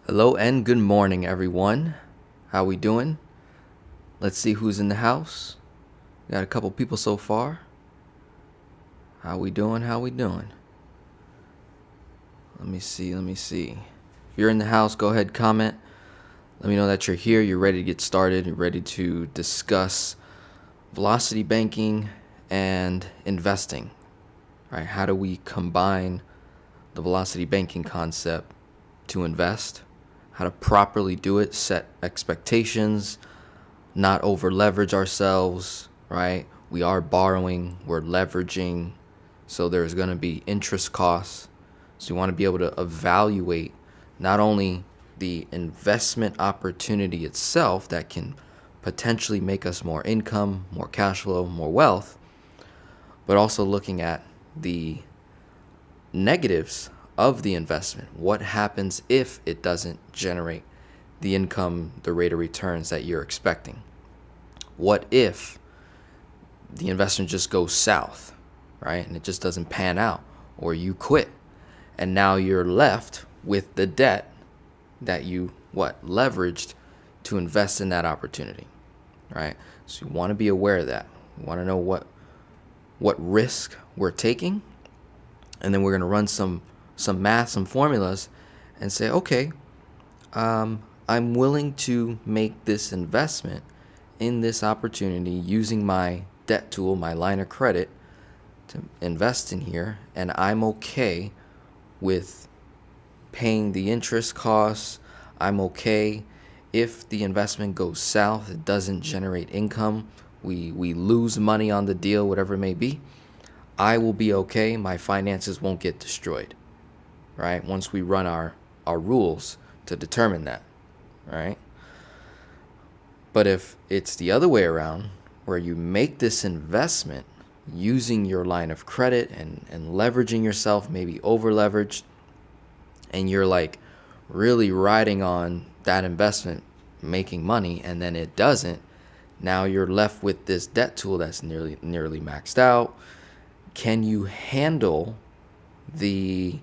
Hello and good morning, everyone. How we doing? Let's see who's in the house. Got a couple people so far. How we doing? Let me see. If you're in the house, go ahead, comment. Let me know that you're here. You're ready to get started. You're ready to discuss velocity banking and investing. Right? How do we combine the velocity banking concept to invest? How to properly do it, set expectations, not over leverage ourselves, right? We are borrowing, we're leveraging, so there's going to be interest costs. So you want to be able to evaluate not only the investment opportunity itself that can potentially make us more income, more cash flow, more wealth, but also looking at the negatives of the investment. What happens if it doesn't generate the income, the rate of returns that you're expecting? What if the investment just goes south, right? And it just doesn't pan out, or you quit, and now you're left with the debt that you leveraged to invest in that opportunity, right? So you want to be aware of that. You want to know what risk we're taking, and then we're going to run some math, some formulas, and say, okay, I'm willing to make this investment in this opportunity using my debt tool, my line of credit, to invest in here, and I'm okay with paying the interest costs. I'm okay if the investment goes south, it doesn't generate income, we lose money on the deal, whatever it may be. I will be okay. My finances won't get destroyed, right? Once we run our rules to determine that, right? But if it's the other way around, where you make this investment using your line of credit and leveraging yourself, maybe over leveraged, and you're like really riding on that investment making money, and then it doesn't, now you're left with this debt tool that's nearly maxed out. Can you handle the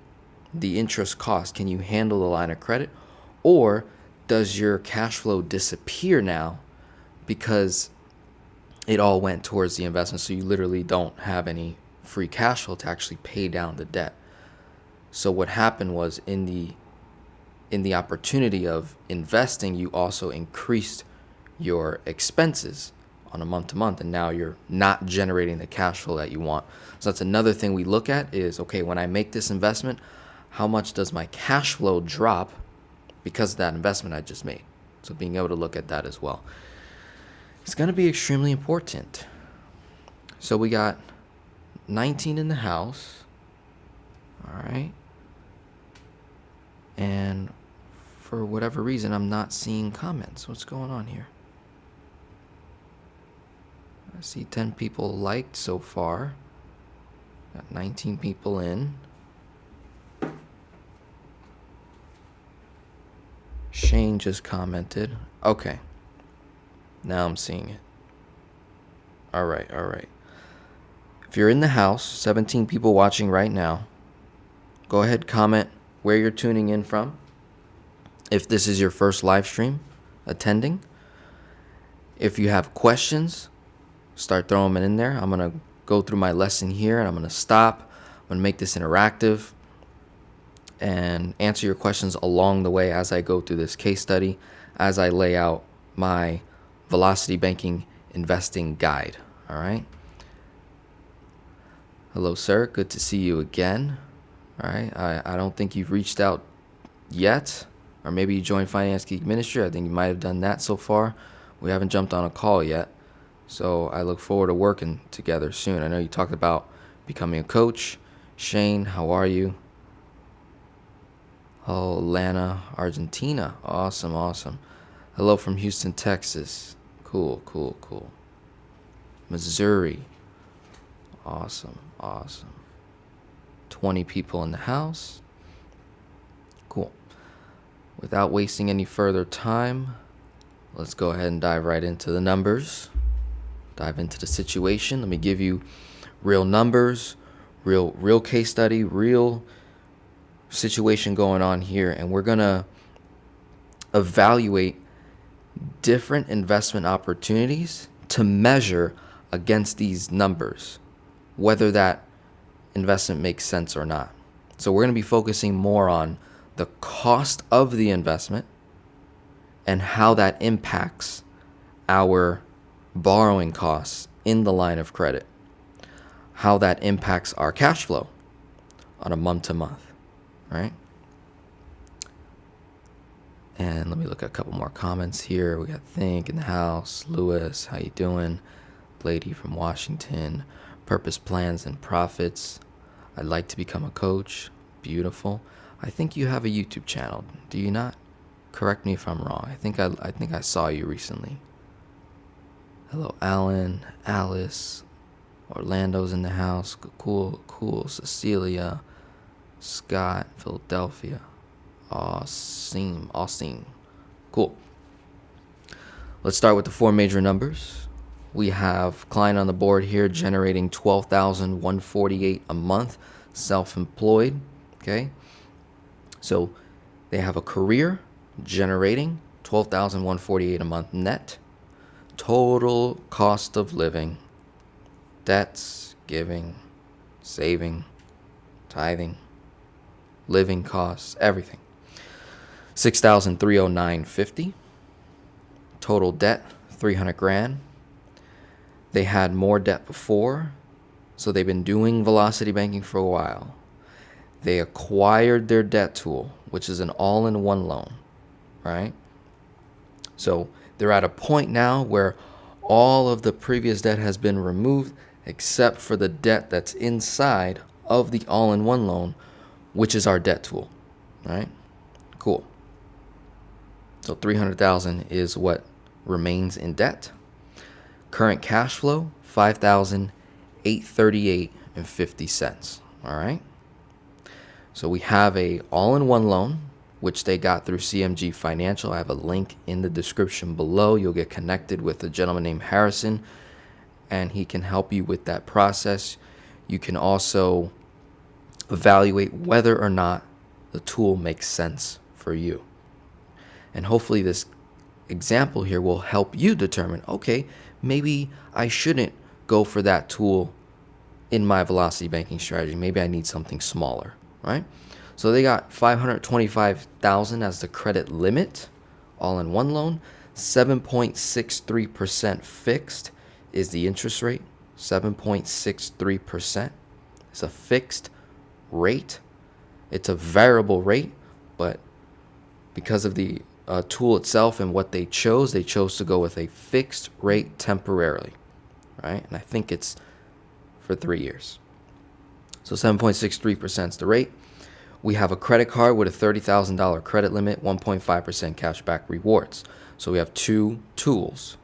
interest cost? Can you handle the line of credit? Or does your cash flow disappear now because it all went towards the investment, so you literally don't have any free cash flow to actually pay down the debt? So what happened was, in the opportunity of investing, you also increased your expenses on a month to month, and now you're not generating the cash flow that you want. So that's another thing we look at is, okay, when I make this investment, how much does my cash flow drop because of that investment I just made? So being able to look at that as well, it's going to be extremely important. So we got 19 in the house. All right. And for whatever reason, I'm not seeing comments. What's going on here? I see 10 people liked so far. Got 19 people in. Shane just commented. Okay. Now I'm seeing it. All right. If you're in the house, 17 people watching right now, go ahead, comment where you're tuning in from. If this is your first live stream attending, if you have questions, start throwing them in there. I'm going to go through my lesson here, and I'm going to stop. I'm going to make this interactive and answer your questions along the way as I go through this case study, as I lay out my velocity banking investing guide. All right. Hello, sir. Good to see you again. All right. I don't think you've reached out yet, or maybe you joined Finance Geek Ministry. I think you might have done that so far. We haven't jumped on a call yet, so I look forward to working together soon. I know you talked about becoming a coach. Shane, how are you? Oh, Lana, Argentina. Awesome. Hello from Houston, Texas. Cool. Missouri. Awesome. 20 people in the house. Cool. Without wasting any further time, let's go ahead and dive right into the numbers. Dive into the situation. Let me give you real numbers, real case study, real situation going on here, and we're gonna evaluate different investment opportunities to measure against these numbers whether that investment makes sense or not. So we're going to be focusing more on the cost of the investment and how that impacts our borrowing costs in the line of credit, how that impacts our cash flow on a month to month, right? And let me look at a couple more comments here. We got Think in the house, Lewis, how you doing? Lady from Washington, Purpose Plans and Profits. I'd like to become a coach. Beautiful. I think you have a YouTube channel, do you not? Correct me if I'm wrong. I think I saw you recently. Hello, Alan, Alice, Orlando's in the house. Cool. Cecilia, Scott, Philadelphia. Awesome. Cool. Let's start with the four major numbers. We have client on the board here generating $12,148 a month, self-employed. Okay. So they have a career generating $12,148 a month net. Total cost of living, debts, giving, saving, tithing, living costs, everything. $6,309.50. Total debt, $300,000. They had more debt before, so they've been doing velocity banking for a while. They acquired their debt tool, which is an all-in-one loan, right? So they're at a point now where all of the previous debt has been removed except for the debt that's inside of the all-in-one loan, which is our debt tool, right? Cool. So $300,000 is what remains in debt. Current cash flow, $5,838.50. All right. So we have a all-in-one loan, which they got through CMG Financial. I have a link in the description below. You'll get connected with a gentleman named Harrison, and he can help you with that process. You can also evaluate whether or not the tool makes sense for you. And hopefully this example here will help you determine, okay, maybe I shouldn't go for that tool in my velocity banking strategy. Maybe I need something smaller, right? So they got $525,000 as the credit limit, all-in-one loan. 7.63% fixed is the interest rate. 7.63%. It's a fixed rate. It's a variable rate, but because of the tool itself and what they chose to go with a fixed rate temporarily, right? And I think it's for 3 years. So 7.63% is the rate. We have a credit card with a $30,000 credit limit, 1.5% cashback rewards. So we have two tools.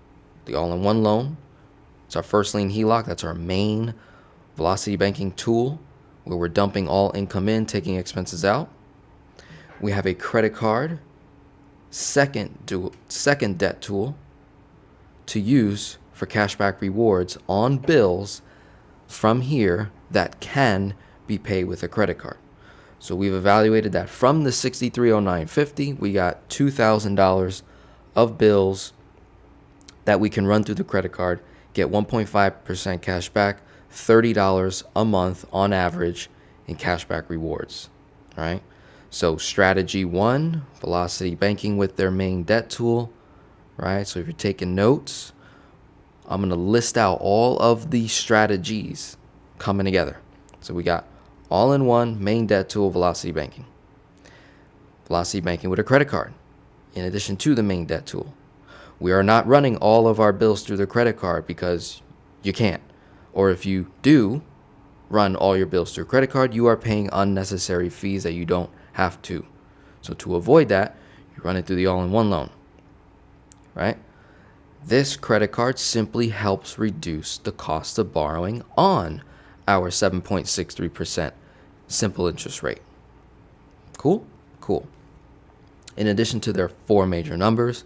The all-in-one loan. It's our first lien HELOC. That's our main velocity banking tool where we're dumping all income in, taking expenses out. We have a credit card, second debt tool to use for cashback rewards on bills from here that can be paid with a credit card. So we've evaluated that from the $6,309.50, we got $2,000 of bills that we can run through the credit card, get 1.5% cash back, $30 a month on average in cashback rewards. All right. So strategy one, velocity banking with their main debt tool, right? So if you're taking notes, I'm going to list out all of the strategies coming together. So we got all-in-one main debt tool, velocity banking. Velocity banking with a credit card, in addition to the main debt tool. We are not running all of our bills through the credit card because you can't. Or if you do run all your bills through credit card, you are paying unnecessary fees that you don't have to. So to avoid that, you run it through the all-in-one loan, right? This credit card simply helps reduce the cost of borrowing on our 7.63% simple interest rate. Cool? Cool. In addition to their four major numbers,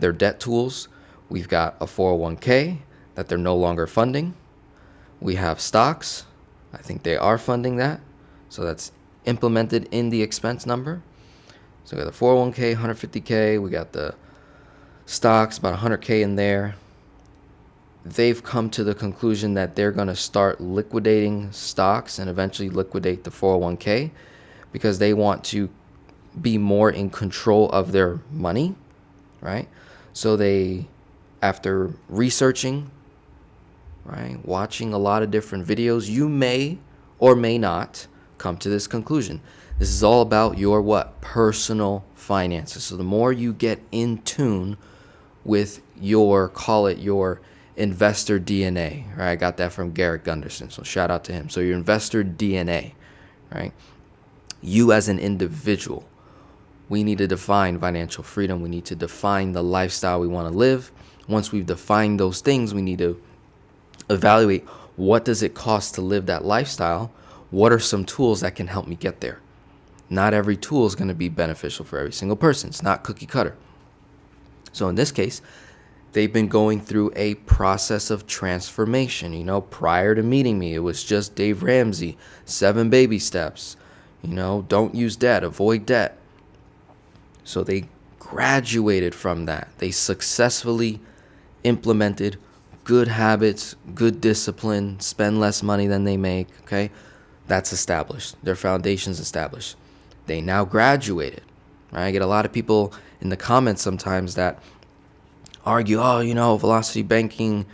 their debt tools, we've got a 401k that they're no longer funding. We have stocks. I think they are funding that. So that's implemented in the expense number. So we got the 401k, 150k. We got the stocks, about 100k in there. They've come to the conclusion that they're going to start liquidating stocks and eventually liquidate the 401k because they want to be more in control of their money, right? So they, after researching, right, watching a lot of different videos, you may or may not come to this conclusion. This is all about your what? Personal finances. So the more you get in tune with your, call it your investor DNA, right? I got that from Garrett Gunderson, so shout out to him. So your investor DNA, right? You as an individual, we need to define financial freedom. We need to define the lifestyle we want to live. Once we've defined those things, we need to evaluate what does it cost to live that lifestyle? What are some tools that can help me get there? Not every tool is going to be beneficial for every single person. It's not cookie cutter. So in this case, they've been going through a process of transformation. You know, prior to meeting me, it was just Dave Ramsey, 7 baby steps. You know, don't use debt, avoid debt. So they graduated from that. They successfully implemented good habits, good discipline, spend less money than they make, okay? That's established. Their foundation's established. They now graduated, right? I get a lot of people in the comments sometimes that argue, oh, you know, velocity banking,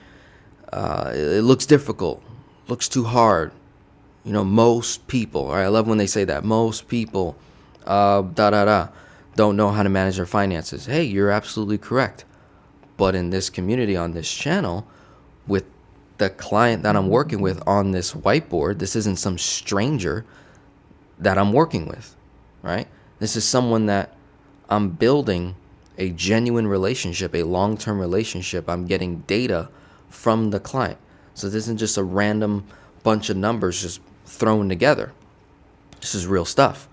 it looks difficult, looks too hard. You know, most people, all right, I love when they say that, most people, don't know how to manage their finances. Hey, you're absolutely correct. But in this community, on this channel, with the client that I'm working with on this whiteboard, this isn't some stranger that I'm working with, right? This is someone that I'm building a genuine relationship, a long-term relationship. I'm getting data from the client. So this isn't just a random bunch of numbers just thrown together. This is real stuff.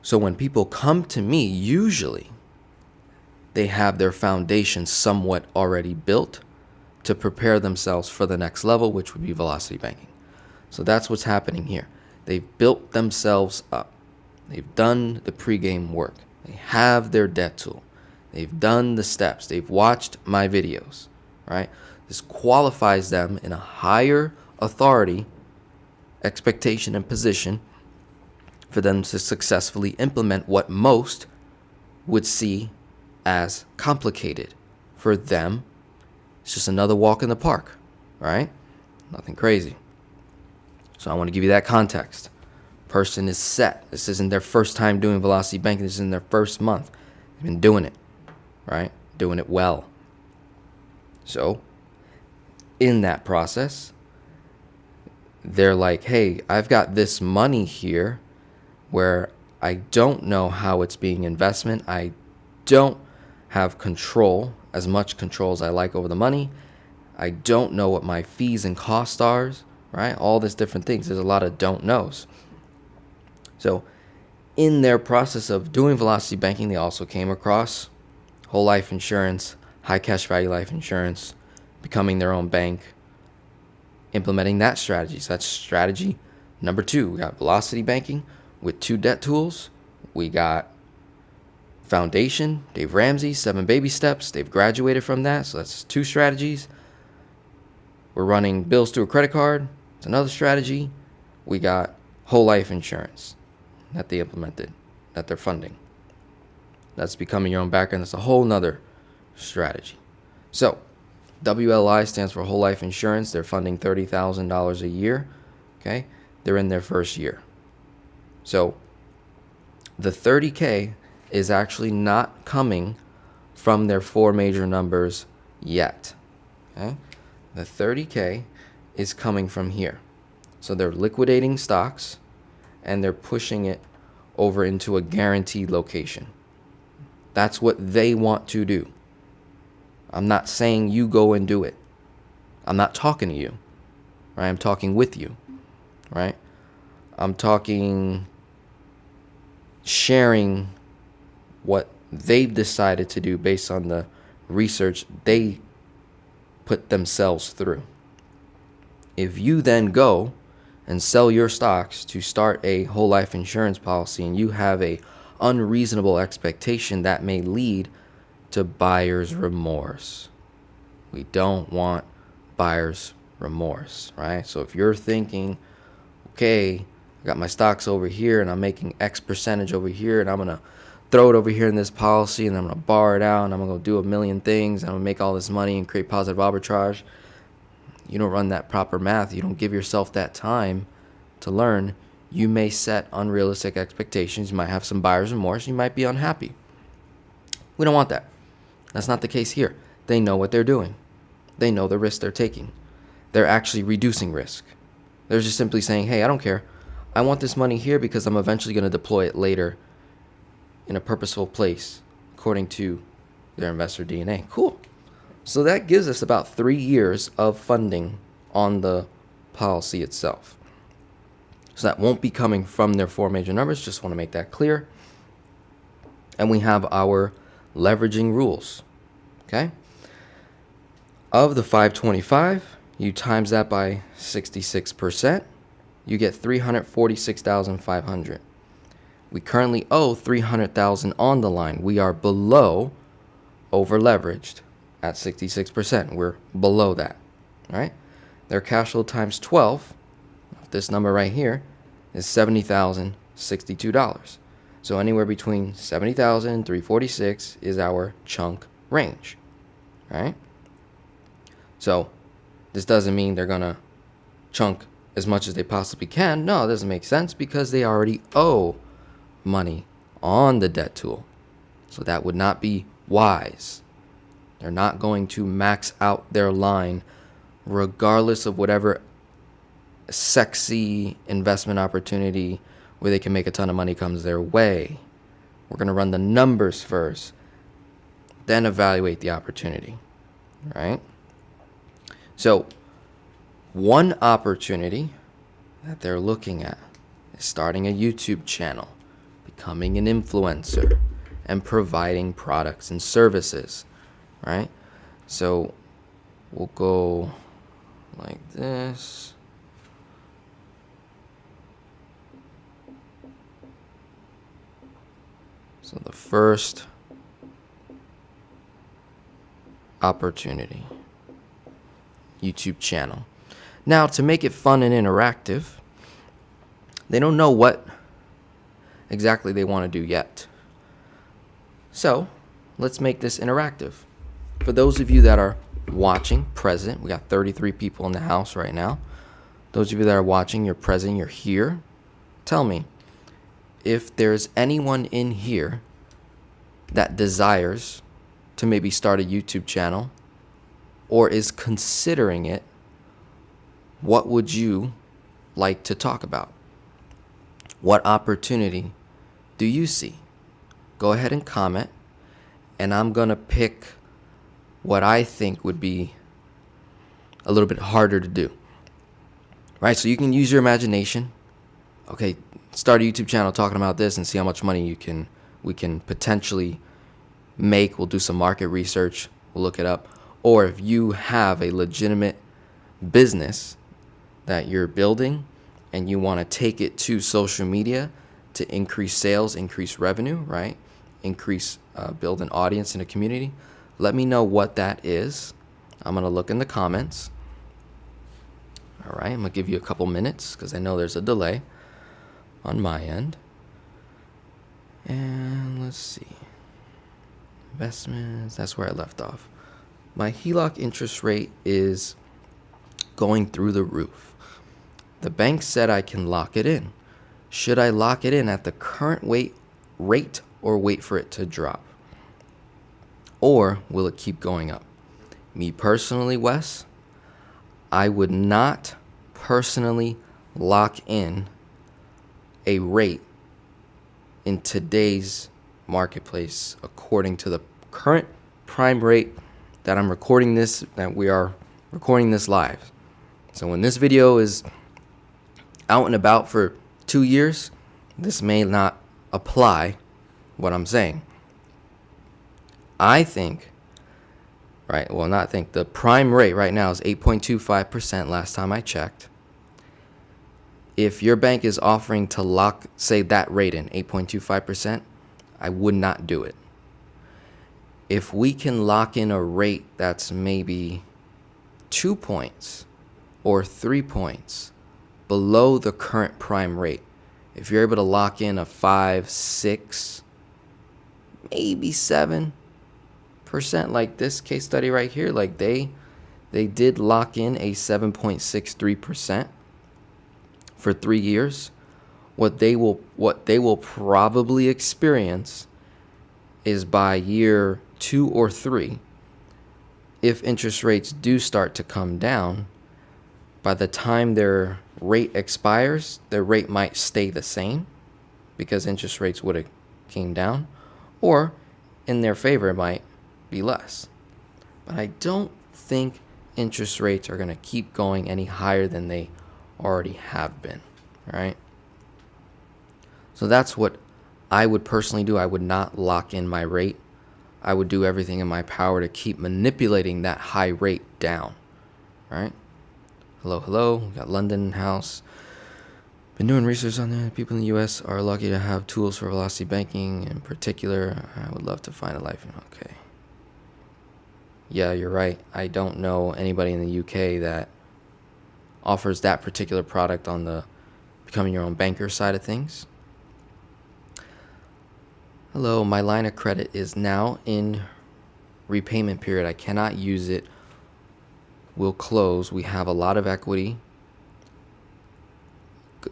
So when people come to me, usually they have their foundation somewhat already built to prepare themselves for the next level, which would be velocity banking. So that's what's happening here. They've built themselves up. They've done the pregame work. They have their debt tool. They've done the steps. They've watched my videos, right? This qualifies them in a higher authority, expectation, and position for them to successfully implement what most would see as complicated. For them, it's just another walk in the park, right? Nothing crazy. So I want to give you that context. Person is set. This isn't their first time doing velocity banking. This isn't their first month. They've been doing it, right? Doing it well. So in that process, they're like, hey, I've got this money here where I don't know how it's being investment. I don't have control, as much control as I like over the money. I don't know what my fees and costs are, right? All these different things. There's a lot of don't knows. So in their process of doing velocity banking, they also came across whole life insurance, high cash value life insurance, becoming their own bank, implementing that strategy. So that's strategy number 2. We got velocity banking with 2 debt tools. We got foundation, Dave Ramsey, 7 baby steps. They've graduated from that. So that's 2 strategies. We're running bills through a credit card. It's another strategy. We got whole life insurance that they implemented, that they're funding. That's becoming your own background. That's a whole nother strategy. So WLI stands for whole life insurance. They're funding $30,000 a year. Okay. They're in their first year. So the 30K is actually not coming from their 4 major numbers yet. Okay. The 30K is coming from here. So they're liquidating stocks and they're pushing it over into a guaranteed location. That's what they want to do. I'm not saying you go and do it. I'm not talking to you, right? I'm talking with you, right? I'm talking sharing what they've decided to do based on the research they put themselves through. If you then go and sell your stocks to start a whole life insurance policy and you have a unreasonable expectation that may lead to buyer's remorse. We don't want buyer's remorse, right? So if you're thinking, okay, I got my stocks over here and I'm making X percentage over here and I'm going to throw it over here in this policy and I'm going to borrow it out and I'm going to go do a million things and I'm going to make all this money and create positive arbitrage. You don't run that proper math. You don't give yourself that time to learn. You may set unrealistic expectations. You might have some buyer's remorse. You might be unhappy. We don't want that. That's not the case here. They know what they're doing. They know the risk they're taking. They're actually reducing risk. They're just simply saying, hey, I don't care. I want this money here because I'm eventually going to deploy it later in a purposeful place, according to their investor DNA. Cool. So that gives us about 3 years of funding on the policy itself. So that won't be coming from their 4 major numbers. Just want to make that clear. And we have our leveraging rules. Okay. Of the 525, you times that by 66%, you get 346,500. We currently owe 300,000 on the line. We are below over leveraged at 66%. We're below that. All right. Their cash flow times 12, this number right here, is $70,062. So anywhere between 70,000 and 346 is our chunk range. All right. So this doesn't mean they're going to chunk as much as they possibly can. No, it doesn't make sense because they already owe money on the debt tool. So that would not be wise. They're not going to max out their line regardless of whatever sexy investment opportunity where they can make a ton of money comes their way. We're going to run the numbers first, then evaluate the opportunity, right? So one opportunity that they're looking at is starting a YouTube channel, becoming an influencer, and providing products and services, right? So we'll go like this. So the first opportunity, YouTube channel. Now, to make it fun and interactive, they don't know what exactly they want to do yet. So let's make this interactive. For those of you that are watching, present, we got 33 people in the house right now. Those of you that are watching, you're present, you're here. Tell me, if there's anyone in here that desires to maybe start a YouTube channel or is considering it, what would you like to talk about? What opportunity do you see? Go ahead and comment, and I'm going to pick what I think would be a little bit harder to do. Right? So you can use your imagination. Okay, start a YouTube channel talking about this and see how much money we can potentially make. We'll do some market research. We'll look it up. Or if you have a legitimate business that you're building and you want to take it to social media to increase sales, increase revenue, right? Build an audience in a community. Let me know what that is. I'm going to look in the comments. All right, I'm going to give you a couple minutes because I know there's a delay on my end. And let's see. Investments, that's where I left off. My HELOC interest rate is going through the roof. The bank said I can lock it in. Should I lock it in at the current rate or wait for it to drop? Or will it keep going up? Me personally, Wes, I would not personally lock in a rate in today's marketplace according to the current prime rate that I'm recording this, that we are recording this live. So when this video is out and about for 2 years, this may not apply what I'm saying. I think, the prime rate right now is 8.25% last time I checked. If your bank is offering to lock, say, that rate in 8.25%, I would not do it. If we can lock in a rate that's maybe 2 points or 3 points below the current prime rate, if you're able to lock in a 5, 6, maybe 7% like this case study right here, like they did lock in a 7.63% for 3 years. What they will probably experience is by year 2 or 3, if interest rates do start to come down, by the time their rate expires, their rate might stay the same because interest rates would have came down, or in their favor, it might be less. But I don't think interest rates are going to keep going any higher than they already have been, right? So that's what I would personally do. I would not lock in my rate. I would do everything in my power to keep manipulating that high rate down, right? Hello. We got London House. Been doing research on that. People in the U.S. are lucky to have tools for velocity banking. In particular, I would love to find a life. Okay. Yeah, you're right. I don't know anybody in the UK that offers that particular product on the becoming your own banker side of things. Hello, my line of credit is now in repayment period. I cannot use it. Will close. We have a lot of equity.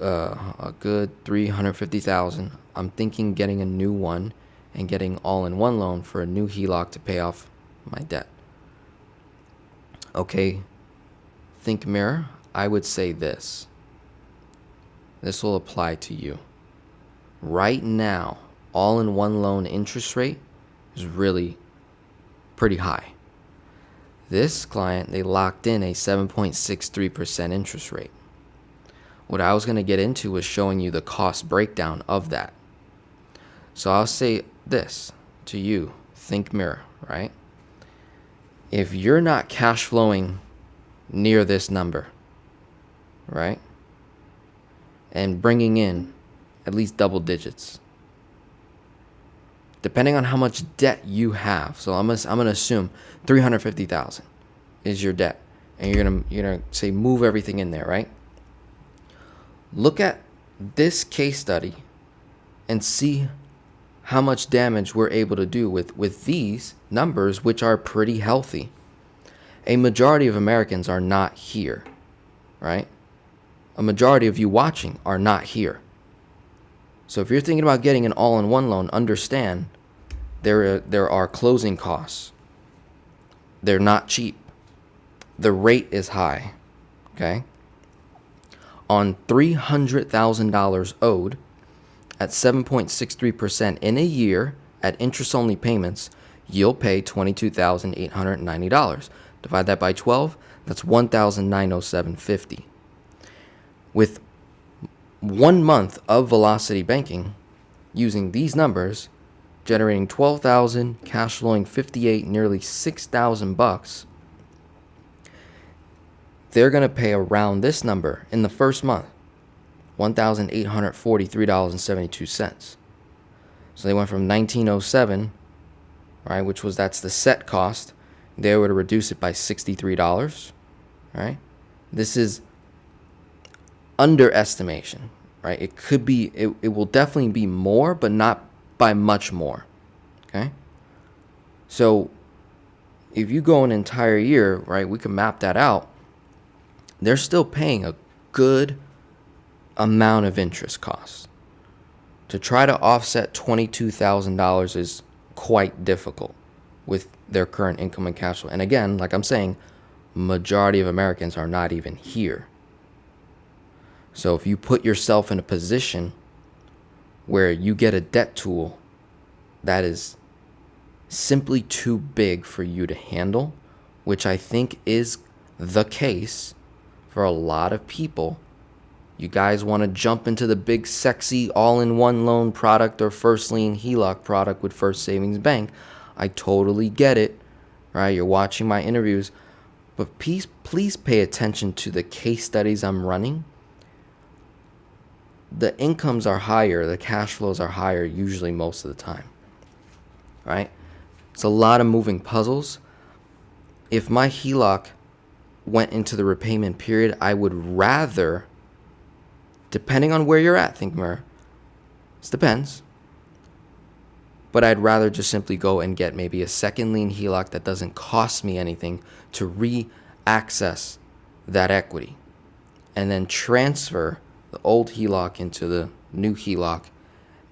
A good $350,000. I'm thinking getting a new one and getting all-in-one loan for a new HELOC to pay off my debt. Okay, Think Mirror, I would say this. This will apply to you. Right now, all-in-one loan interest rate is really pretty high. This client, they locked in a 7.63% interest rate. What I was going to get into was showing you the cost breakdown of that. So I'll say this to you, Think Mirror, right? If you're not cash flowing near this number, right, and bringing in at least double digits, depending on how much debt you have. So I'm gonna assume $350,000 is your debt, and you're gonna say move everything in there, right? Look at this case study and see how much damage we're able to do with these numbers, which are pretty healthy. A majority of Americans are not here, right? A majority of you watching are not here. So if you're thinking about getting an all-in-one loan, understand there are closing costs. They're not cheap. The rate is high, okay? On $300,000 owed at 7.63% in a year at interest-only payments, you'll pay $22,890. Divide that by 12, that's $1,907.50. With 1 month of velocity banking, using these numbers, generating $12,000, cash flowing $58,000, nearly $6,000, they're going to pay around this number in the first month, $1,843.72. So they went from $1,907, right, that's the set cost. They were to reduce it by $63, right? This is underestimation, right? It could be, it will definitely be more, but not by much more, okay? So if you go an entire year, right, we can map that out. They're still paying a good amount of interest costs. To try to offset $22,000 is quite difficult with their current income and cash flow. And again, like I'm saying, majority of Americans are not even here. So if you put yourself in a position where you get a debt tool that is simply too big for you to handle, which I think is the case for a lot of people, you guys want to jump into the big, sexy, all-in-one loan product or first lien HELOC product with First Savings Bank. I totally get it, right? You're watching my interviews, but please pay attention to the case studies I'm running. The incomes are higher, the cash flows are higher usually most of the time. right? It's a lot of moving puzzles. If my HELOC went into the repayment period, I would rather, depending on where you're at, think more. This depends. But I'd rather just simply go and get maybe a second lien HELOC that doesn't cost me anything to re-access that equity, and then transfer the old HELOC into the new HELOC.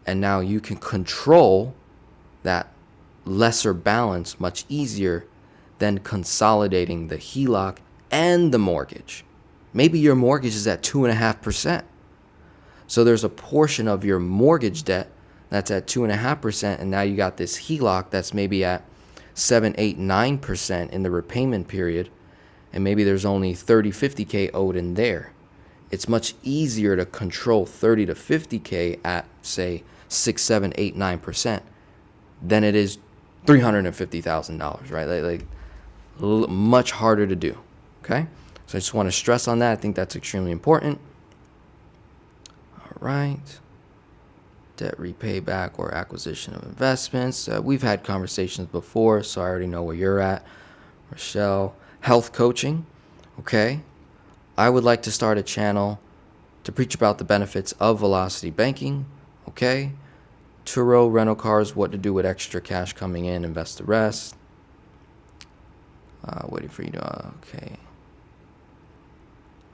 And now you can control that lesser balance much easier than consolidating the HELOC and the mortgage. Maybe your mortgage is at 2.5%. So there's a portion of your mortgage debt that's at 2.5%, and now you got this HELOC that's maybe at 7, 8, 9% in the repayment period, and maybe there's only 30, 50K owed in there. It's much easier to control 30 to 50K at, say, 6, 7, 8, 9% than it is $350,000, right? Like much harder to do, okay? So I just want to stress on that. I think that's extremely important. All right. Debt repay back or acquisition of investments. We've had conversations before, so I already know where you're at. Rochelle, health coaching. Okay. I would like to start a channel to preach about the benefits of velocity banking. Okay. Turo, rental cars, what to do with extra cash coming in, invest the rest. Waiting for you to, okay.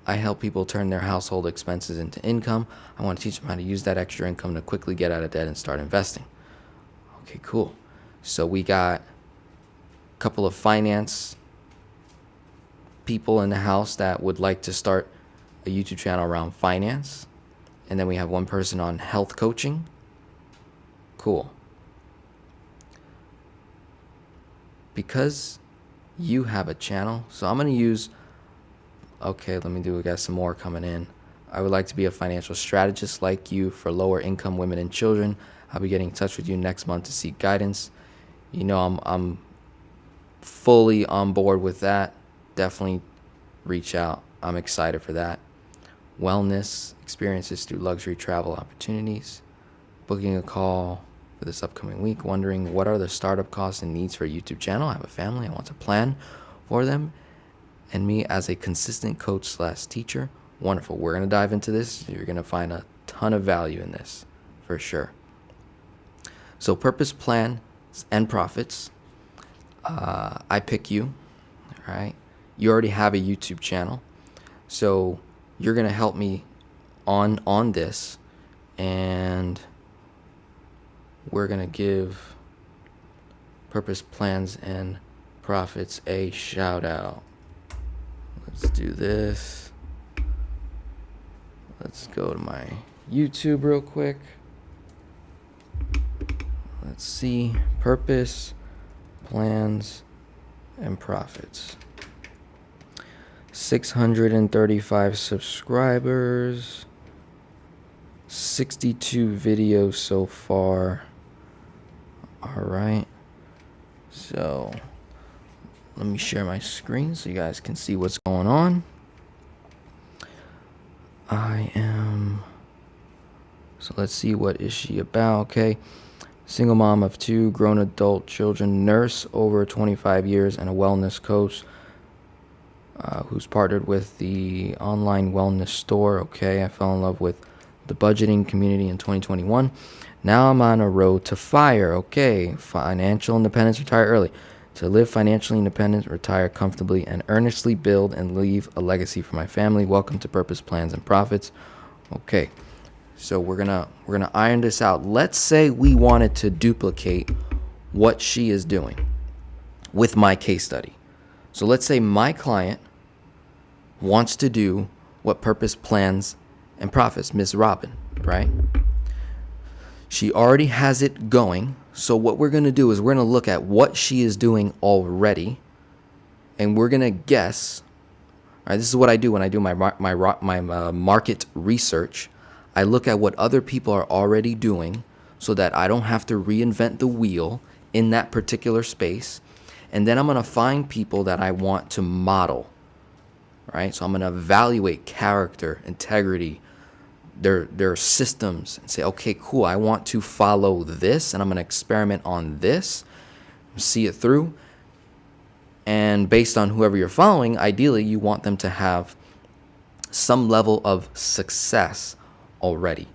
I help people turn their household expenses into income. I want to teach them how to use that extra income to quickly get out of debt and start investing. Okay, cool. So we got a couple of finance people in the house that would like to start a YouTube channel around finance. And then we have one person on health coaching. Cool. Because you have a channel, so I'm going to use... Okay, let me do, we got some more coming in. I would like to be a financial strategist like you for lower income women and children. I'll be getting in touch with you next month to seek guidance. You know, I'm fully on board with that. Definitely reach out. I'm excited for that. Wellness experiences through luxury travel opportunities. Booking a call for this upcoming week. Wondering what are the startup costs and needs for a YouTube channel. I have a family. I want to plan for them. And me as a consistent coach / teacher. Wonderful. We're going to dive into this. You're going to find a ton of value in this for sure. So purpose, plans, and profits. I pick you. All right. You already have a YouTube channel. So you're going to help me on this. And we're going to give purpose, plans, and profits a shout out. Let's do this. Let's go to my YouTube real quick. Let's see. Purpose, plans, and profits. 635 subscribers. 62 videos so far. All right. So... let me share my screen so you guys can see what's going on. So let's see, what is she about? Okay. Single mom of 2 grown adult children, nurse over 25 years, and a wellness coach who's partnered with the online wellness store. Okay. I fell in love with the budgeting community in 2021. Now I'm on a road to FIRE. Okay. Financial independence, retire early. To live financially independent, retire comfortably, and earnestly build and leave a legacy for my family. Welcome to Purpose, Plans, and Profits. Okay, so we're gonna iron this out. Let's say we wanted to duplicate what she is doing with my case study. So let's say my client wants to do what Purpose, Plans, and Profits, Miss Robin, right? She already has it going. So what we're going to do is we're going to look at what she is doing already, and we're going to guess. All right, this is what I do when I do my market research. I look at what other people are already doing so that I don't have to reinvent the wheel in that particular space. And then I'm going to find people that I want to model. Right? So I'm going to evaluate character, integrity, their systems, and say, okay, cool, I want to follow this, and I'm going to experiment on this, see it through. And based on whoever you're following, ideally you want them to have some level of success already.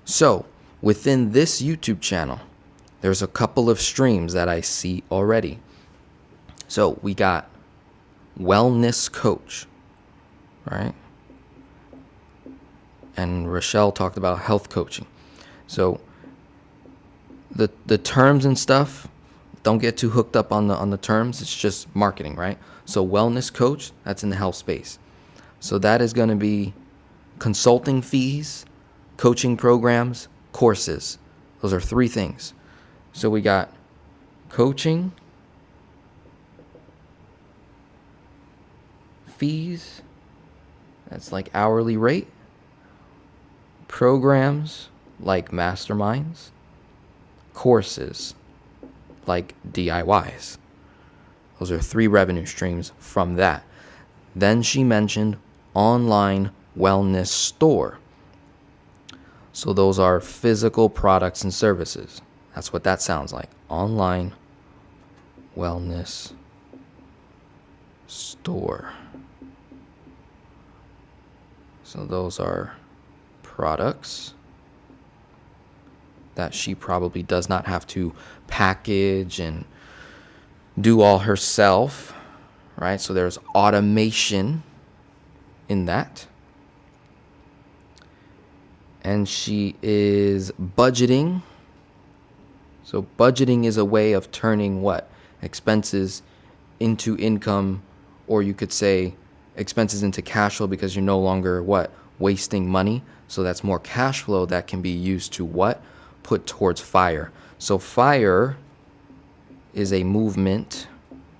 So within this YouTube channel, there's a couple of streams that I see already. So we got wellness coach, right? And Rochelle talked about health coaching. So the terms and stuff, don't get too hooked up on the terms. It's just marketing, right? So wellness coach, that's in the health space. So that is going to be consulting fees, coaching programs, courses. Those are three things. So we got coaching fees, that's like hourly rate. Programs like masterminds. Courses like DIYs. Those are three revenue streams from that. Then she mentioned online wellness store. So those are physical products and services. That's what that sounds like. Online wellness store. So those are products that she probably does not have to package and do all herself, right? So there's automation in that. And she is budgeting. So budgeting is a way of turning what? Expenses into income, or you could say expenses into cash flow, because you're no longer what? Wasting money. So that's more cash flow that can be used to what? Put towards FIRE. So FIRE is a movement,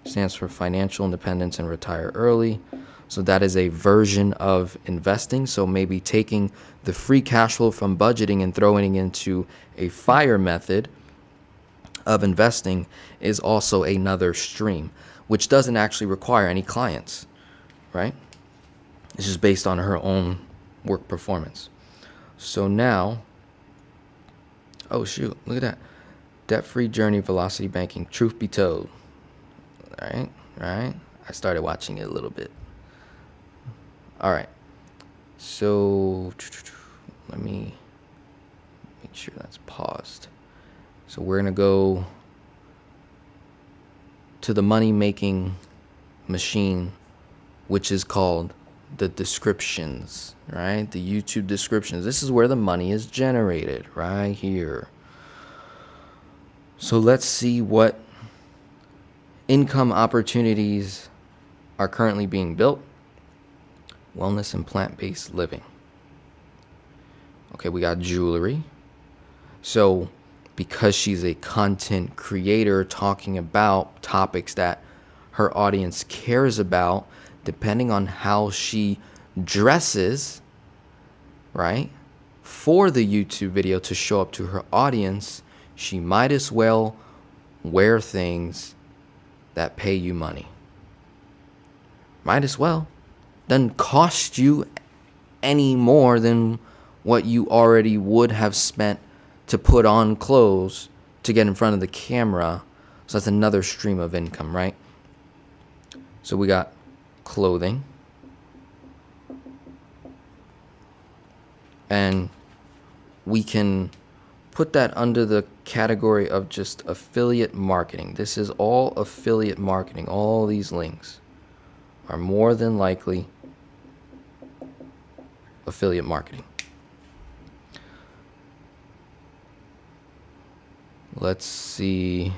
stands for Financial Independence and Retire Early. So that is a version of investing. So maybe taking the free cash flow from budgeting and throwing it into a FIRE method of investing is also another stream, which doesn't actually require any clients, right? It's just based on her own work performance. So now, oh shoot, look at that. Debt-free journey, velocity banking, truth be told. All right. I started watching it a little bit. All right. So let me make sure that's paused. So we're going to go to the money-making machine, which is called the descriptions, right? The YouTube descriptions. This is where the money is generated, right here. So let's see what income opportunities are currently being built. Wellness and plant-based living. Okay, we got jewelry. So because she's a content creator talking about topics that her audience cares about, depending on how she dresses, right, for the YouTube video to show up to her audience, she might as well wear things that pay you money. Might as well. Doesn't cost you any more than what you already would have spent to put on clothes to get in front of the camera. So that's another stream of income, right? So we got clothing. And we can put that under the category of just affiliate marketing. This is all affiliate marketing. All these links are more than likely affiliate marketing. Let's see.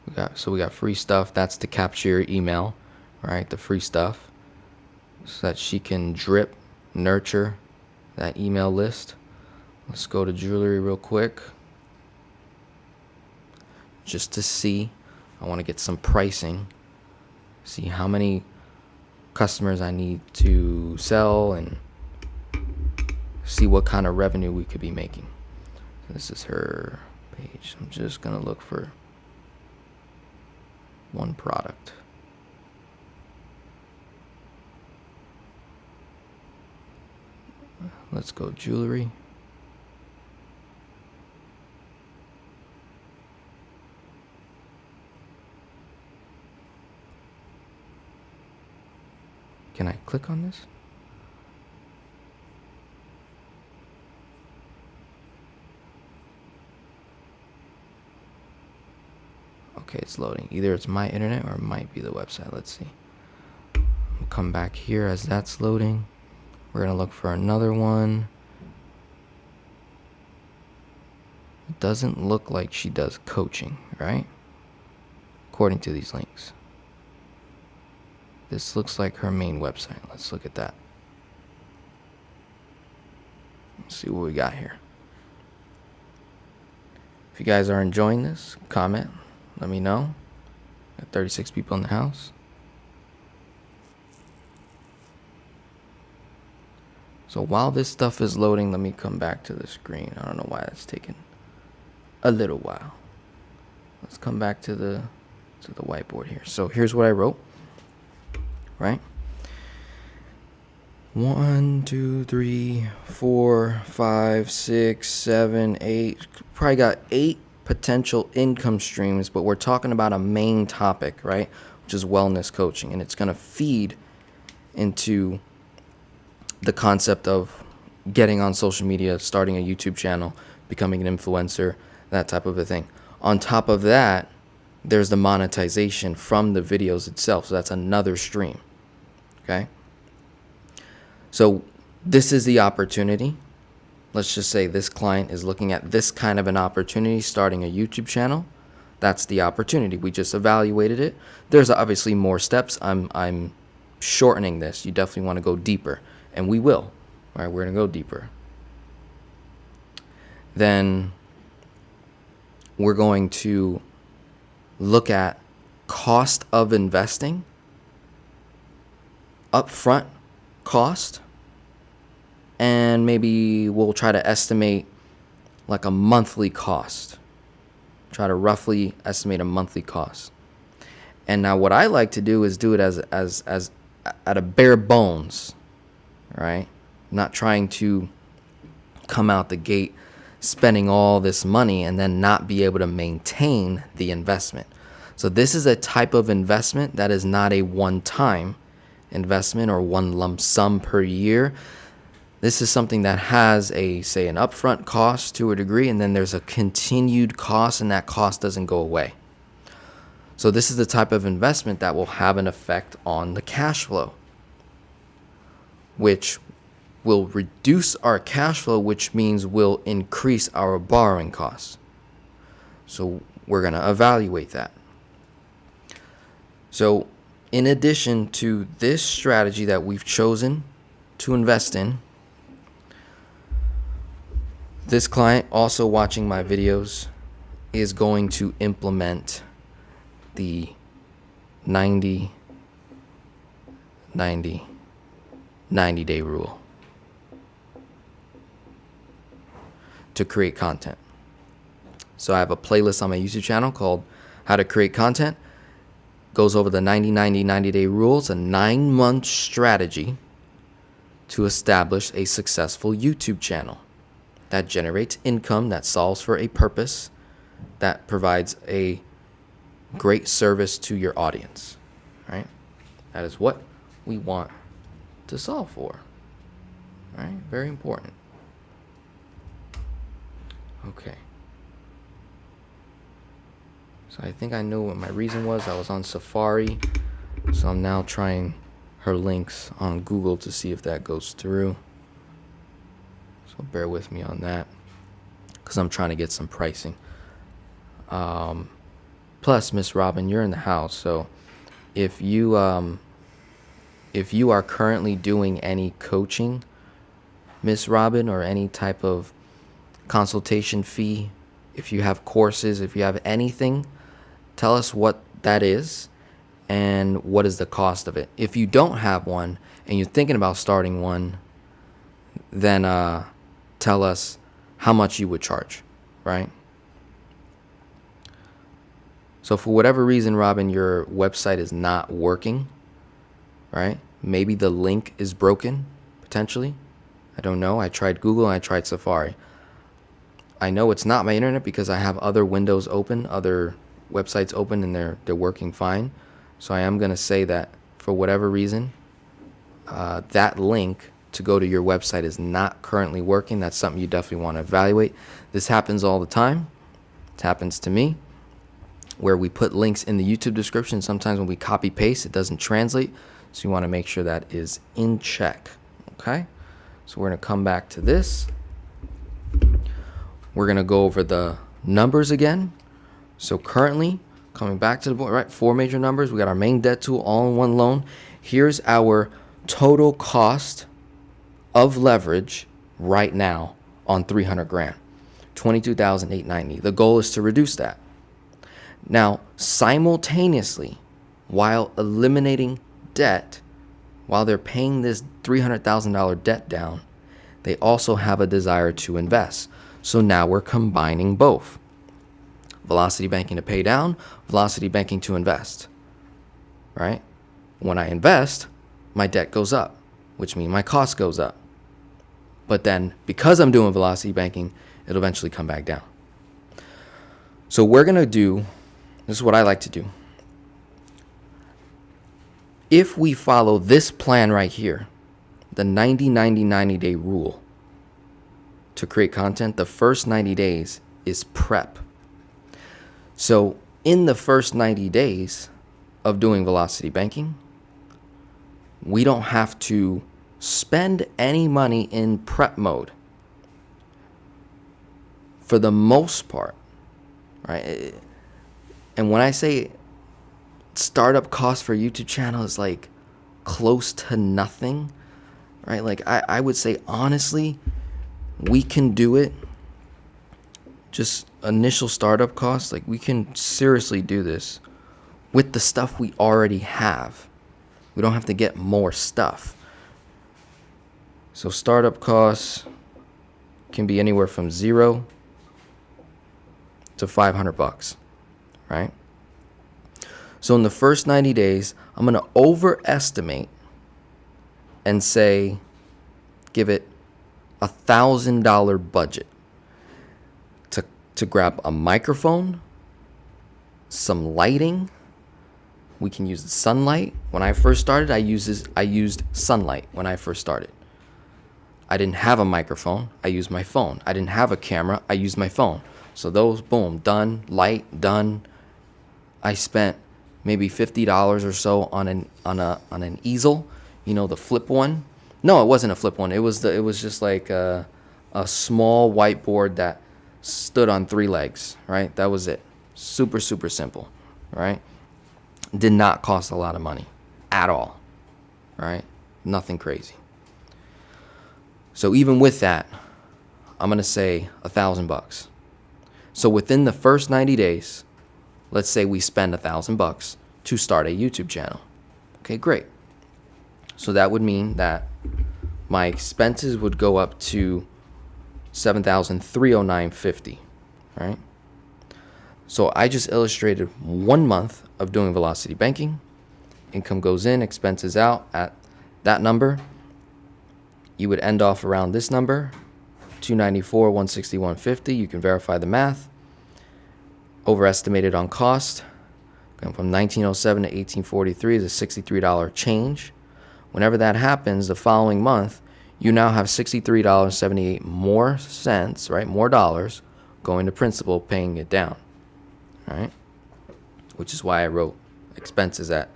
We got free stuff. That's to capture your email, right? The free stuff, so that she can drip, nurture that email list. Let's go to jewelry real quick, just to see. I want to get some pricing, see how many customers I need to sell, and see what kind of revenue we could be making. This is her page. I'm just gonna look for one product. Let's go jewelry. Can I click on this? Okay, it's loading. Either it's my internet or it might be the website. Let's see. We'll come back here as that's loading. We're going to look for another one. It doesn't look like she does coaching, right? According to these links. This looks like her main website. Let's look at that. Let's see what we got here. If you guys are enjoying this, comment. Let me know. Got 36 people in the house. So while this stuff is loading, let me come back to the screen. I don't know why that's taking a little while. Let's come back to the whiteboard here. So here's what I wrote. Right? 1, 2, 3, 4, 5, 6, 7, 8. Probably got 8 potential income streams, but we're talking about a main topic, right? Which is wellness coaching, and it's going to feed into the concept of getting on social media, starting a YouTube channel, becoming an influencer, that type of a thing. On top of that, there's the monetization from the videos itself. So that's another stream. Okay? So this is the opportunity. Let's just say this client is looking at this kind of an opportunity, starting a YouTube channel. That's the opportunity. We just evaluated it. There's obviously more steps. I'm shortening this. You definitely want to go deeper, and we will. All right, we're going to go deeper. Then we're going to look at cost of investing, upfront cost, and maybe we'll try to estimate like a monthly cost. Try to roughly estimate a monthly cost. And now what I like to do is do it as at a bare bones, right? Not trying to come out the gate spending all this money and then not be able to maintain the investment. So this is a type of investment that is not a one-time investment or one lump sum per year. This is something that has an upfront cost to a degree, and then there's a continued cost, and that cost doesn't go away. So this is the type of investment that will have an effect on the cash flow, which will reduce our cash flow, which means will increase our borrowing costs. So we're going to evaluate that. So in addition to this strategy that we've chosen to invest in, this client also watching my videos is going to implement the 90-day rule to create content. So I have a playlist on my YouTube channel called How to Create Content. Goes over the 90-day rules, a 9-month strategy to establish a successful YouTube channel that generates income, that solves for a purpose, that provides a great service to your audience, right? That is what we want to solve for, right? Very important. Okay. So I think I know what my reason was. I was on Safari, so I'm now trying her links on Google to see if that goes through. So bear with me on that, because I'm trying to get some pricing. Plus, Miss Robin, you're in the house, so if you are currently doing any coaching, Miss Robin, or any type of consultation fee, if you have courses, if you have anything, tell us what that is and what is the cost of it. If you don't have one and you're thinking about starting one, then tell us how much you would charge, right? So for whatever reason, Robin, your website is not working, right? Maybe the link is broken, potentially. I don't know. I tried Google and I tried Safari. I know it's not my internet because I have other windows open, other websites open, and they're working fine. So I am going to say that for whatever reason, that link to go to your website is not currently working, that's something you definitely want to evaluate. This happens all the time. It happens to me, where we put links in the YouTube description. Sometimes when we copy paste, it doesn't translate. So you want to make sure that is in check. Okay. So we're going to come back to this. We're going to go over the numbers again. So currently, coming back to the board, right? 4 major numbers. We got our main debt tool, all-in-one loan. Here's our total cost of leverage right now on 300 grand, 22,890. The goal is to reduce that. Now, simultaneously, while eliminating debt, while they're paying this $300,000 debt down, they also have a desire to invest. So now we're combining both. Velocity banking to pay down, velocity banking to invest, right? When I invest, my debt goes up, which means my cost goes up. But then because I'm doing velocity banking, it'll eventually come back down. So we're going to do, this is what I like to do. If we follow this plan right here, the 90-90-90 day rule to create content, the first 90 days is prep. So in the first 90 days of doing velocity banking, we don't have to spend any money in prep mode for the most part, right? And when I say startup cost for a YouTube channel is like close to nothing, right? Like I would say, honestly, we can do it. Just initial startup costs, like we can seriously do this with the stuff we already have. We don't have to get more stuff. So startup costs can be anywhere from $0 to $500, right? So in the first 90 days, I'm going to overestimate and say, give it $1,000 budget to grab a microphone, some lighting. We can use the sunlight. When I first started, I used sunlight when I first started. I didn't have a microphone. I used my phone. I didn't have a camera. I used my phone. So those, boom, done. Light, done. I spent maybe $50 or so on an easel, you know, the flip one. No, it wasn't a flip one. It was just like a small whiteboard that stood on 3 legs, right? That was it. Super, super simple, right? Did not cost a lot of money at all, right? Nothing crazy. So even with that, I'm going to say $1,000. So within the first 90 days, let's say we spend $1,000 to start a YouTube channel. Okay, great. So that would mean that my expenses would go up to $7,309.50, right? So I just illustrated 1 month of doing velocity banking. Income goes in, expenses out at that number. You would end off around this number, 294, 161.50. You can verify the math. Overestimated on cost. Going from 1907 to 1843 is a $63 change. Whenever that happens, the following month, you now have $63.78 more cents, right? More dollars going to principal, paying it down, right? Which is why I wrote expenses at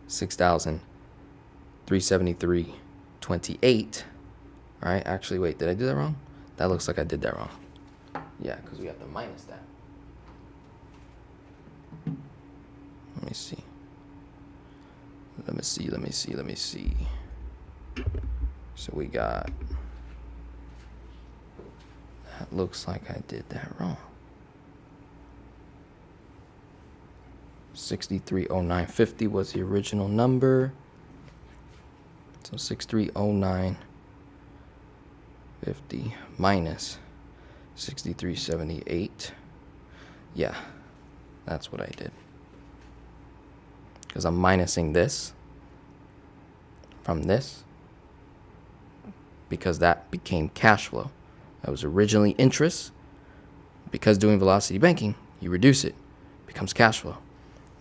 $6,373.28, right? Actually, wait, did I do that wrong? That looks like I did that wrong. Yeah, because we have to minus that. Let me see. So we got, that looks like I did that wrong. 6309.50 was the original number. So 6309.50 minus 6378. Yeah, that's what I did. Because I'm minusing this from this, because that became cash flow. That was originally interest. Because doing velocity banking, you reduce it, becomes cash flow.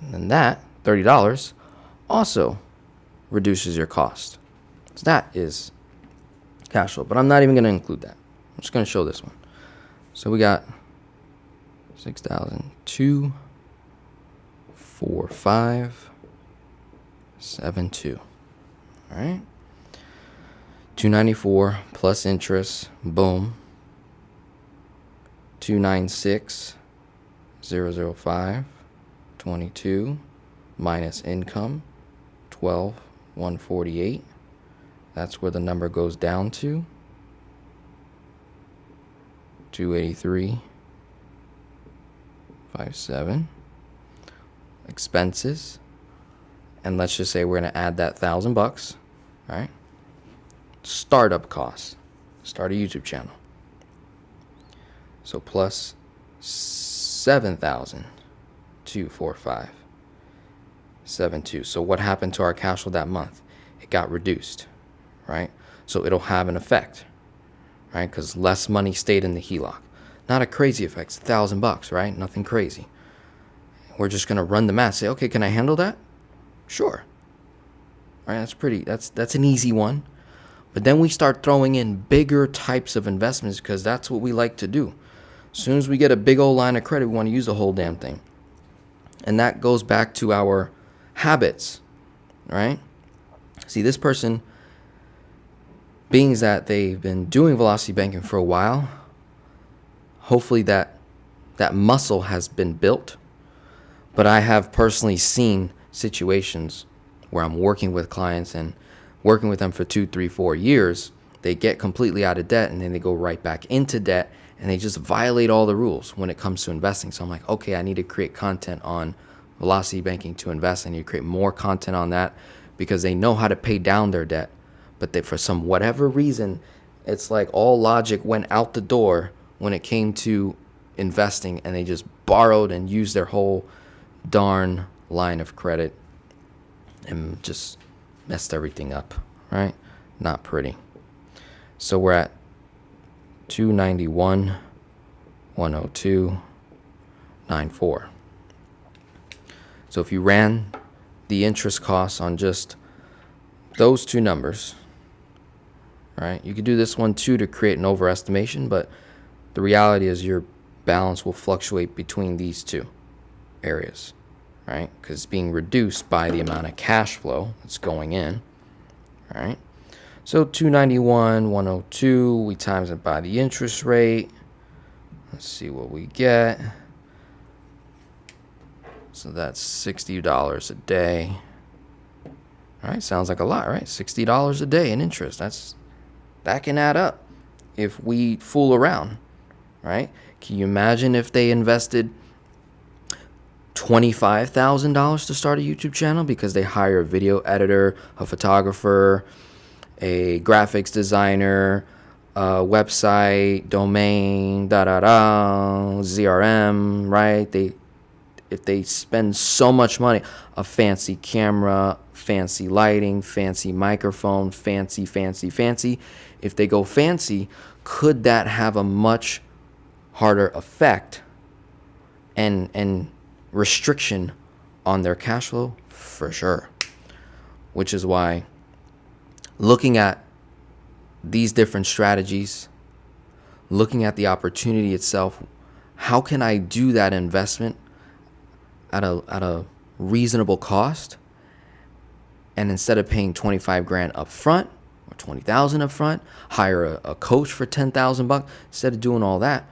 And then that $30 also reduces your cost, So that is cash flow, but I'm not even going to include that. I'm just going to show this one. So we got 6,245.72. All right. 294 plus interest, boom. 296,005, 22 minus income, 12,148. That's where the number goes down to 283.57. Expenses, and let's just say we're gonna add that $1,000, right? Startup costs, start a YouTube channel. So plus 7,245.72. So what happened to our cash flow that month? It got reduced, right? So it'll have an effect, right? Because less money stayed in the HELOC. Not a crazy effect. It's $1,000, right? Nothing crazy. We're just gonna run the math. Say, okay, can I handle that? Sure. All right, that's an easy one. But then we start throwing in bigger types of investments because that's what we like to do. As soon as we get a big old line of credit, we want to use the whole damn thing. And that goes back to our habits, right? See, this person, being that they've been doing velocity banking for a while, hopefully that muscle has been built. But I have personally seen situations where I'm working with clients and working with them for 2, 3, 4 years. They get completely out of debt and then they go right back into debt and they just violate all the rules when it comes to investing. So I'm like, okay, I need to create content on velocity banking to invest. I need to create more content on that because they know how to pay down their debt. But they, for some whatever reason, it's like all logic went out the door when it came to investing and they just borrowed and used their whole darn line of credit and just messed everything up, right? Not pretty. So we're at 291, 102, 94. So if you ran the interest costs on just those two numbers, right? You could do this one too to create an overestimation, but the reality is your balance will fluctuate between these two areas, right? Because it's being reduced by the amount of cash flow that's going in, right? So 291, 102, we times it by the interest rate. Let's see what we get. So that's $60 a day. All right, sounds like a lot, right? $60 a day in interest. That can add up if we fool around, right? Can you imagine if they invested $25,000 to start a YouTube channel because they hire a video editor, a photographer, a graphics designer, a website, domain, ZRM, right? If they spend so much money, a fancy camera, fancy lighting, fancy microphone, fancy. If they go fancy, could that have a much harder effect and restriction on their cash flow? For sure. Which is why looking at these different strategies, looking at the opportunity itself, how can I do that investment at a reasonable cost? And instead of paying 25 grand up front or 20,000 up front, hire a coach for 10,000 bucks. Instead of doing all that,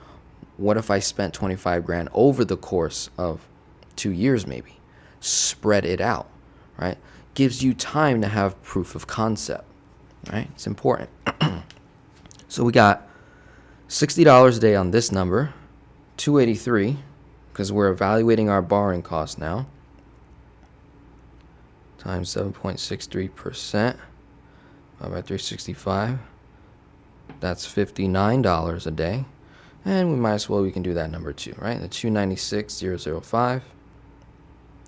what if I spent 25 grand over the course of 2 years maybe? Spread it out, right? Gives you time to have proof of concept, right? It's important. So we got $60 a day on this number, 283, because we're evaluating our borrowing cost now, times 7.63%, by 365. That's $59 a day. And we can do that number too, right? The 296,005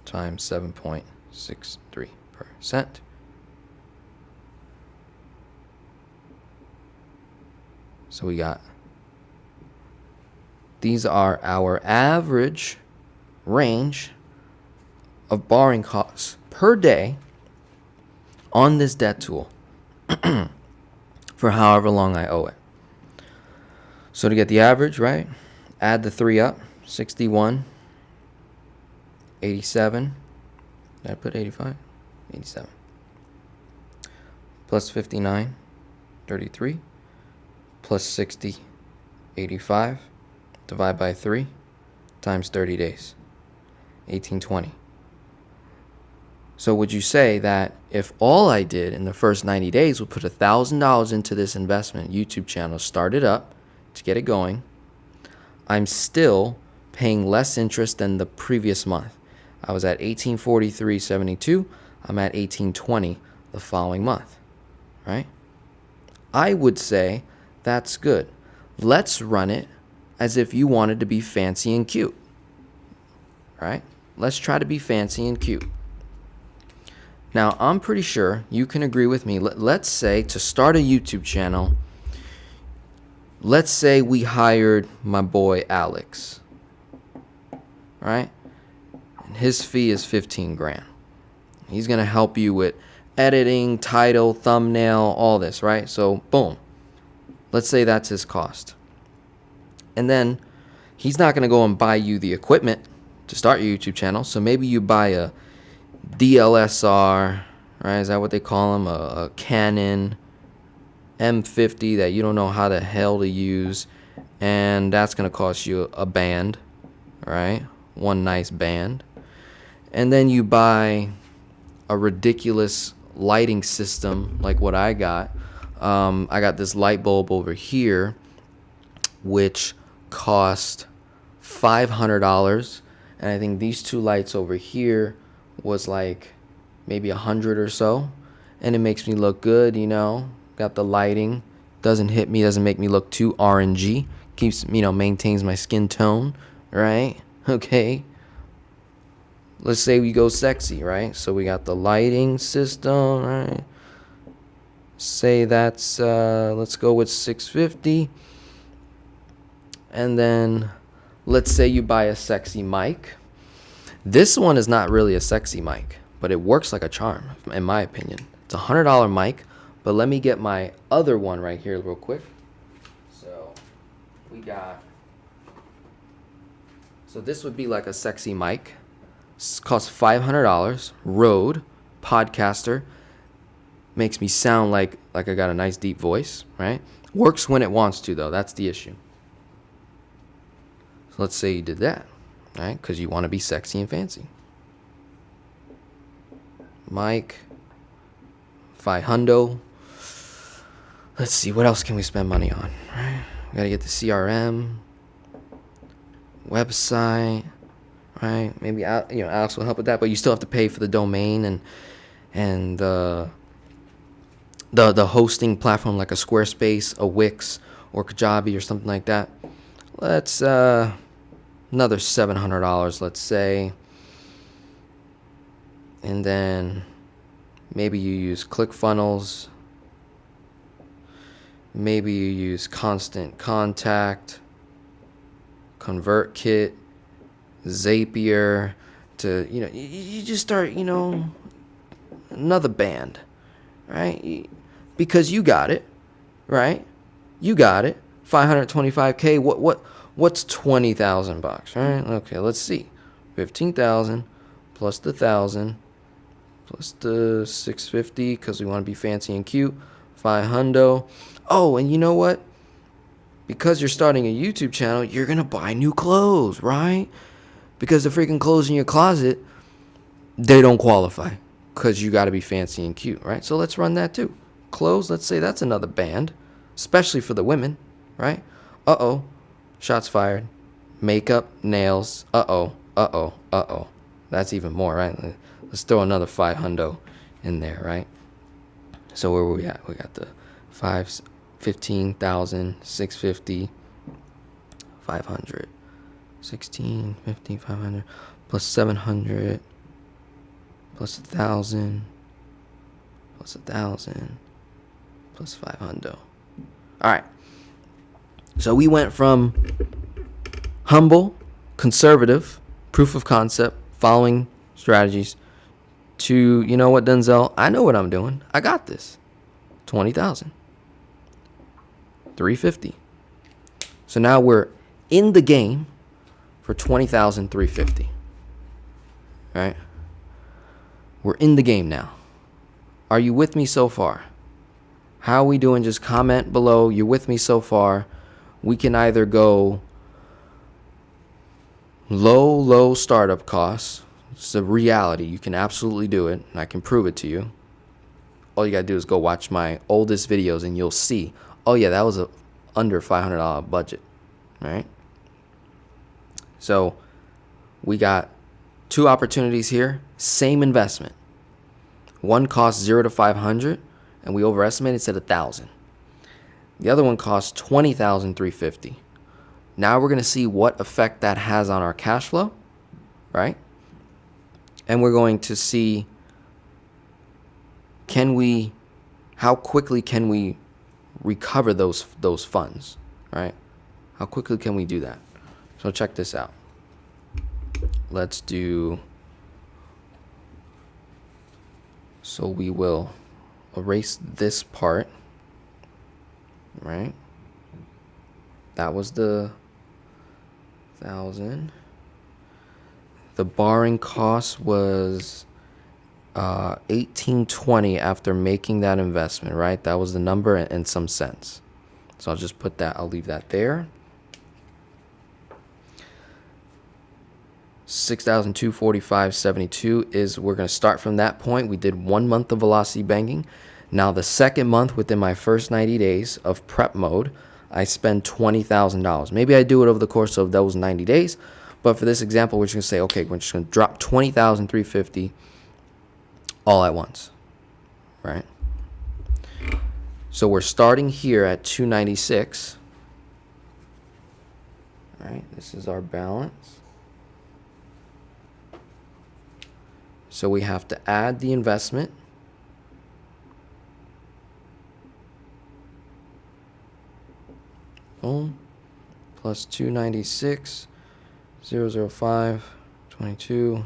times 7.63%. So we got, these are our average range of borrowing costs per day on this debt tool. for however long I owe it. So to get the average, right, add the 3 up, 61, 87. Did I put 85? 87. Plus 59, 33. Plus 60, 85. Divide by 3 times 30 days, 1820. So would you say that if all I did in the first 90 days would put $1,000 into this investment YouTube channel, start it up to get it going, I'm still paying less interest than the previous month. I was at 1843.72. I'm at 1820 the following month, right? I would say that's good. Let's run it as if you wanted to be fancy and cute, right? Let's try to be fancy and cute. Now, I'm pretty sure you can agree with me. Let's say to start a YouTube channel, let's say we hired my boy Alex, right? And his fee is 15 grand. He's going to help you with editing, title, thumbnail, all this, right? So, boom. Let's say that's his cost. And then he's not going to go and buy you the equipment to start your YouTube channel. So maybe you buy a DLSR, right? Is that what they call them? A Canon M50 that you don't know how the hell to use. And that's going to cost you a band, right? One nice band. And then you buy a ridiculous lighting system like what I got. I got this light bulb over here, which cost $500, and I think these two lights over here was like maybe $100 or so, and it makes me look good, you know. Got the lighting, doesn't hit me, doesn't make me look too orangey, keeps, you know, maintains my skin tone, right? Okay. Let's say we go sexy, right? So we got the lighting system, right? Say that's let's go with 650. And then let's say you buy a sexy mic. This one is not really a sexy mic, but it works like a charm, in my opinion. It's a $100 mic, but let me get my other one right here real quick. So we got, so this would be like a sexy mic. It costs $500. Rode Podcaster. Makes me sound like I got a nice deep voice, right? Works when it wants to, though. That's the issue. So let's say you did that, right? Because you want to be sexy and fancy. Mic, $500. Let's see, what else can we spend money on? Right? We got to get the CRM, website, right? Maybe Alex will help with that, but you still have to pay for the domain and the hosting platform like a Squarespace, a Wix, or Kajabi or something like that. Let's another $700, let's say. And then maybe you use ClickFunnels. Maybe you use Constant Contact, ConvertKit, Zapier to, you just start, another band, right? Because you got it, right? You got it. $525K. What's $20,000, right? Okay, let's see. 15,000 plus the 1,000 plus the 650 because we want to be fancy and cute. 500. Oh, and you know what? Because you're starting a YouTube channel, you're gonna buy new clothes, right? Because the freaking clothes in your closet, they don't qualify because you got to be fancy and cute, right? So let's run that too. Clothes, let's say that's another band, especially for the women, right? Uh-oh, shots fired. Makeup, nails, uh-oh. That's even more, right? Let's throw another 500 in there, right? So where were we at? We got the 15,000, 650, 500, 16, 50, 500, plus 700, plus 1,000, plus 1,000, plus 500. All right. So we went from humble, conservative, proof of concept, following strategies, to, you know what, Denzel, I know what I'm doing. I got this. $20,350. So now we're in the game for $20,350. Right? We're in the game now. Are you with me so far? How are we doing? Just comment below. You're with me so far. We can either go low startup costs. It's a reality. You can absolutely do it, and I can prove it to you. All you got to do is go watch my oldest videos, and you'll see, oh, yeah, that was a under $500 budget, right? So we got two opportunities here. Same investment. One costs 0 to 500, and we overestimated, it's at 1,000. The other one costs $20,350. Now we're going to see what effect that has on our cash flow, right? And we're going to see, how quickly can we recover those funds, right? How quickly can we do that? So check this out. Let's do, so we will erase this part, right? That was the 1,000. The borrowing cost was $1,820 after making that investment, right? That was the number and some cents. So I'll just put that, I'll leave that there. $6,245.72 is, we're going to start from that point. We did 1 month of velocity banking. Now the second month within my first 90 days of prep mode, I spend $20,000. Maybe I do it over the course of those 90 days, but for this example, we're just going to say, okay, we're just going to drop $20,350 all at once, right? So we're starting here at 296. All right, this is our balance. So we have to add the investment. Boom. Plus 296, 005, 22.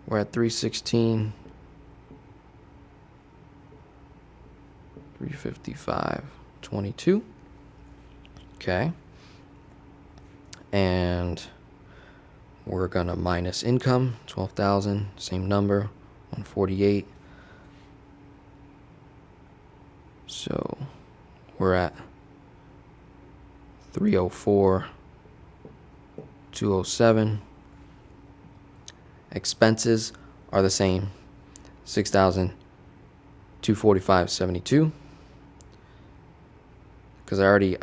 We're at 316, 355, 22. Okay. And we're gonna minus income, 12,000, same number, 148. So we're at 304, 207. Expenses are the same, 6,245.72. Because I already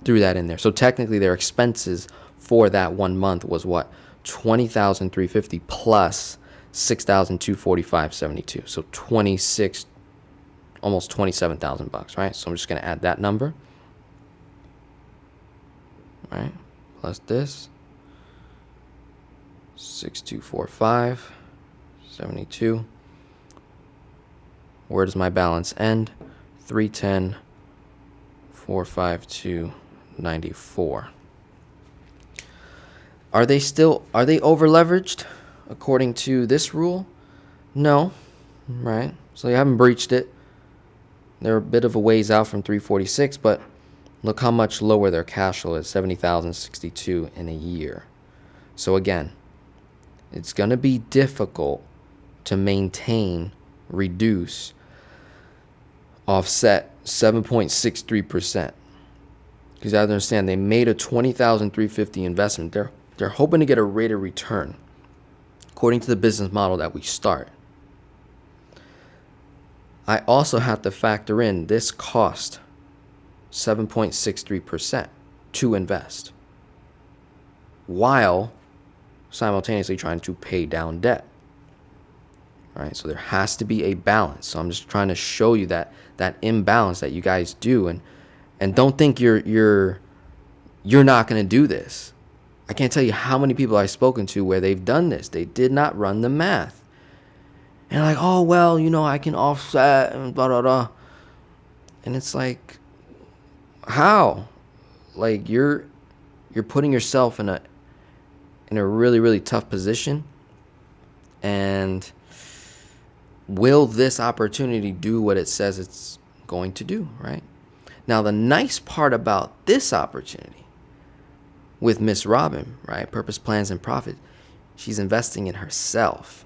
threw that in there. So technically their expenses for that 1 month was what? 20,350 plus 6,245.72. So 26, almost 27,000 bucks, right? So I'm just gonna add that number, right? Plus this 6,245.72. Where does my balance end? 310, 452.94. Are they over leveraged according to this rule? No, right? So you haven't breached it. They're a bit of a ways out from 346, but look how much lower their cash flow is, 70,062 in a year. So again, it's going to be difficult to maintain, reduce, offset 7.63%. Because you have to understand, they made a $20,350 investment. They're hoping to get a rate of return according to the business model that we start. I also have to factor in this cost 7.63% to invest while simultaneously trying to pay down debt. All right, so there has to be a balance. So I'm just trying to show you that imbalance that you guys do, and don't think you're not going to do this. I can't tell you how many people I've spoken to where they've done this. They did not run the math. And like, oh, well, you know, I can offset and blah, blah, blah. And it's like, how? Like, you're putting yourself in a really, really tough position. And will this opportunity do what it says it's going to do, right? Now, the nice part about this opportunity with Miss Robin, right, Purpose, Plans, and Profit, she's investing in herself.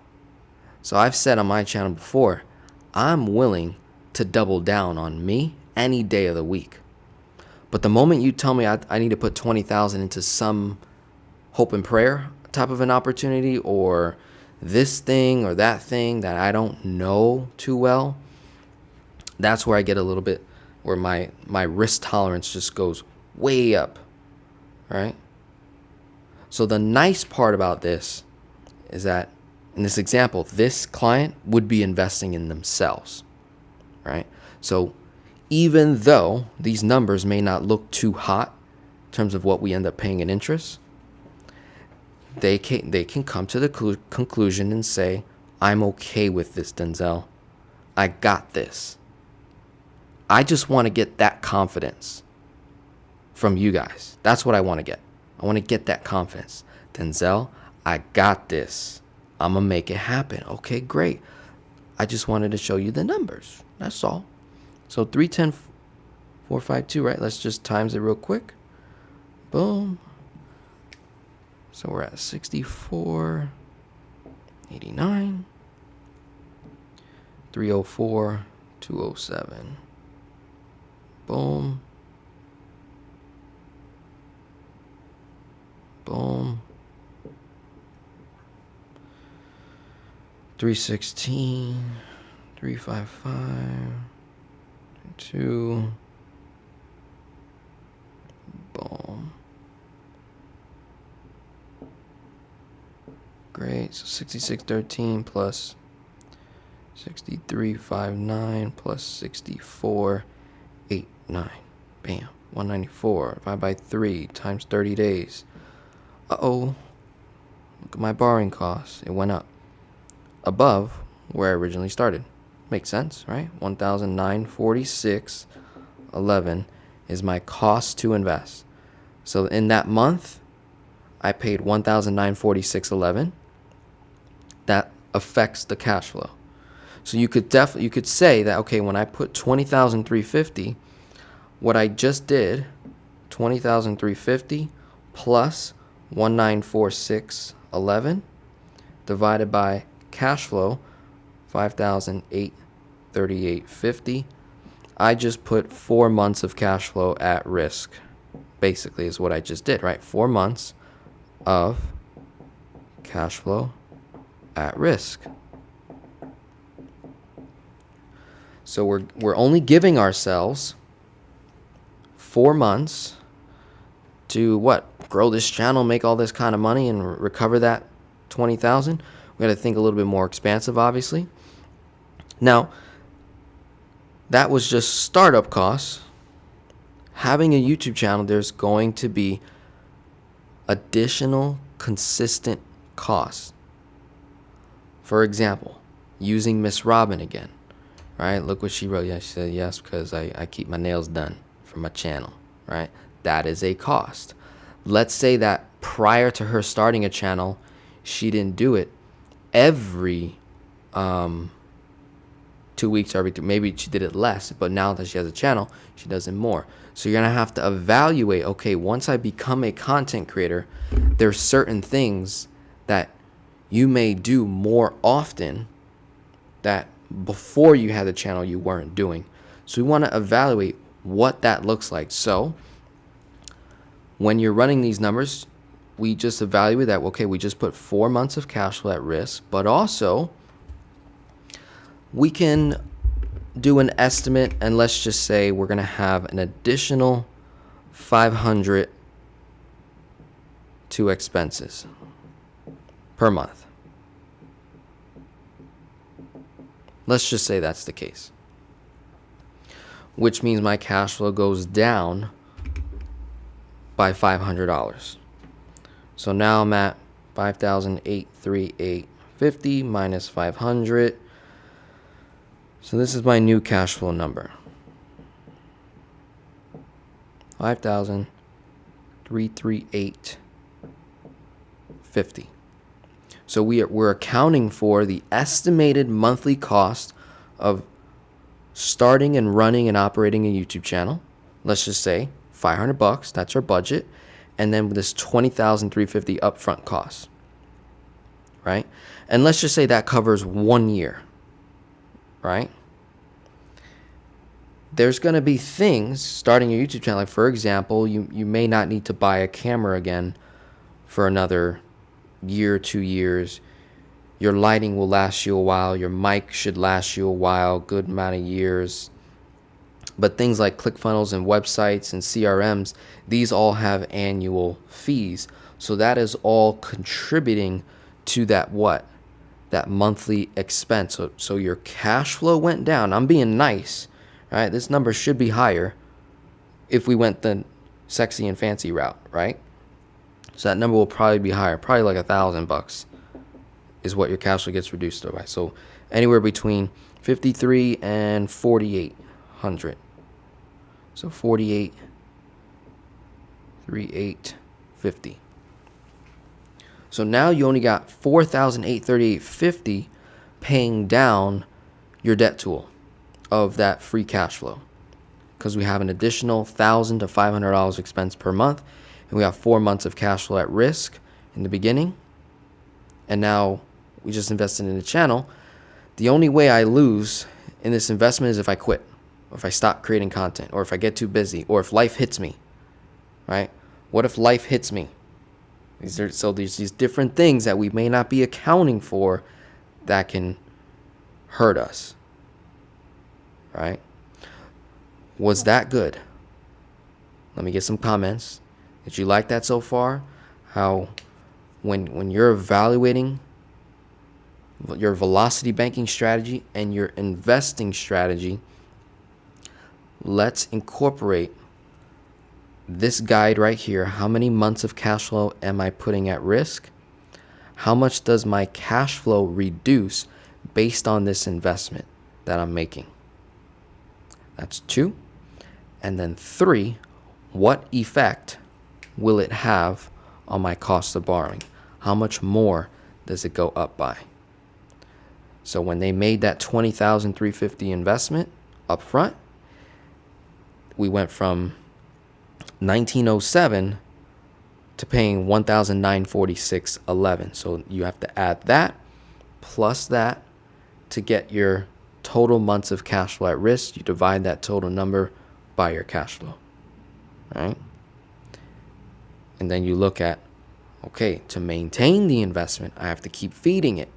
So I've said on my channel before, I'm willing to double down on me any day of the week. But the moment you tell me I need to put 20,000 into some hope and prayer type of an opportunity, or this thing or that thing that I don't know too well, that's where I get a little bit, where my risk tolerance just goes way up, right? So the nice part about this is that in this example, this client would be investing in themselves, right? So even though these numbers may not look too hot in terms of what we end up paying in interest, they can come to the conclusion and say, I'm okay with this, Denzel. I got this. I just want to get that confidence from you guys. That's what I want to get. I want to get that confidence. Denzel, I got this. I'm going to make it happen. Okay, great. I just wanted to show you the numbers. That's all. So 310, 452, right? Let's just times it real quick. Boom. So we're at 64, 89, 304, 207. Boom. Boom. 316, 355, 2. Boom. Great. So 6613 plus 6359 plus 6489. Bam. 194 divided by 3 times 30 days. Uh-oh. Look at my borrowing costs. It went up above where I originally started. Makes sense, right? 1,946.11 is my cost to invest. So in that month, I paid 1,946.11. That affects the cash flow. So you could say that, okay, when I put 20,350, what I just did, 20,350 plus 1,946.11 divided by cash flow 5,838.50. I just put 4 months of cash flow at risk. Basically is what I just did, right? 4 months of cash flow at risk. So we're only giving ourselves 4 months to what? Grow this channel, make all this kind of money, and recover that 20,000. We got to think a little bit more expansive, obviously. Now, that was just startup costs. Having a YouTube channel, there's going to be additional consistent costs. For example, using Miss Robin again, right? Look what she wrote. Yeah, she said yes because I keep my nails done for my channel, right? That is a cost. Let's say that prior to her starting a channel, she didn't do it every 2 weeks or every maybe she did it less, but now that she has a channel, she does it more. So you're gonna have to evaluate, okay, once I become a content creator, there's certain things that you may do more often that before you had the channel you weren't doing. So we want to evaluate what that looks like. So when you're running these numbers, we just evaluate that, okay, we just put 4 months of cash flow at risk, but also we can do an estimate, and let's just say we're going to have an additional 500 to expenses per month. Let's just say that's the case, which means my cash flow goes down by $500. So now I'm at 5,838.50 minus 500. So this is my new cash flow number. 5,338.50. So we're accounting for the estimated monthly cost of starting and running and operating a YouTube channel. Let's just say $500, that's our budget, and then this $20,350 upfront cost, right? And let's just say that covers 1 year, right? There's going to be things starting your YouTube channel, like for example, you may not need to buy a camera again for another year, 2 years. Your lighting will last you a while. Your mic should last you a while, good amount of years. But things like ClickFunnels and websites and CRMs, these all have annual fees. So that is all contributing to that that monthly expense. So your cash flow went down. I'm being nice, right? This number should be higher if we went the sexy and fancy route, right? So that number will probably be higher, probably like $1,000 is what your cash flow gets reduced by. So anywhere between 53 and 4,800. So 48, 3,850. So now you only got 4,838.50 paying down your debt tool of that free cash flow, because we have an additional $1,000 to $500 expense per month, and we have 4 months of cash flow at risk in the beginning. And now we just invested in the channel. The only way I lose in this investment is if I quit, or if I stop creating content, or if I get too busy, or if life hits me, right? What if life hits me? So there's these different things that we may not be accounting for that can hurt us, right? Was that good? Let me get some comments. Did you like that so far? How when you're evaluating your velocity banking strategy and your investing strategy, let's incorporate this guide right here. How many months of cash flow am I putting at risk? How much does my cash flow reduce based on this investment that I'm making? That's 2. And then 3, what effect will it have on my cost of borrowing? How much more does it go up by? So when they made that $20,350 investment up front, we went from 1907 to paying 1,946.11. So you have to add that plus that to get your total months of cash flow at risk. You divide that total number by your cash flow, right? And then you look at, okay, to maintain the investment, I have to keep feeding it,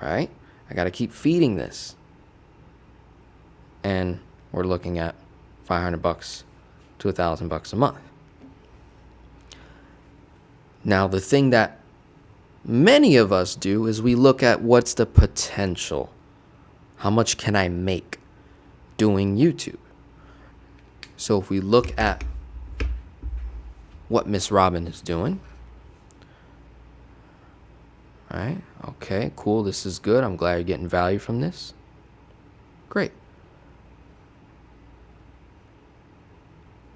right? I got to keep feeding this. And we're looking at $500 to $1,000 a month. Now, the thing that many of us do is we look at what's the potential. How much can I make doing YouTube? So if we look at what Miss Robin is doing, right? Okay, cool. This is good. I'm glad you're getting value from this. Great.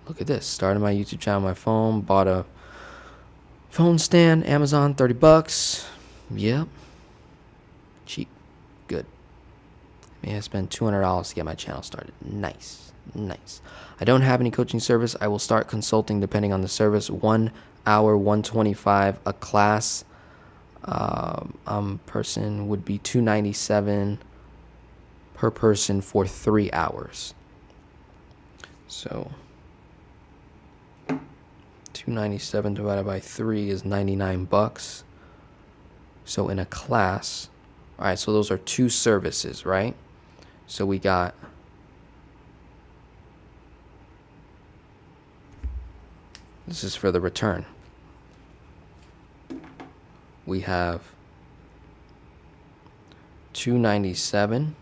Look at this. Started my YouTube channel on my phone. Bought a phone stand. Amazon, $30. Yep. Cheap. Good. May I spend $200 to get my channel started. Nice. Nice. I don't have any coaching service. I will start consulting depending on the service. 1 hour, $125. A class person would be $297 per person for 3 hours. So $297 divided by 3 is $99. So in a class, all right, so those are 2 services, right? So we got this is for the return. We have $297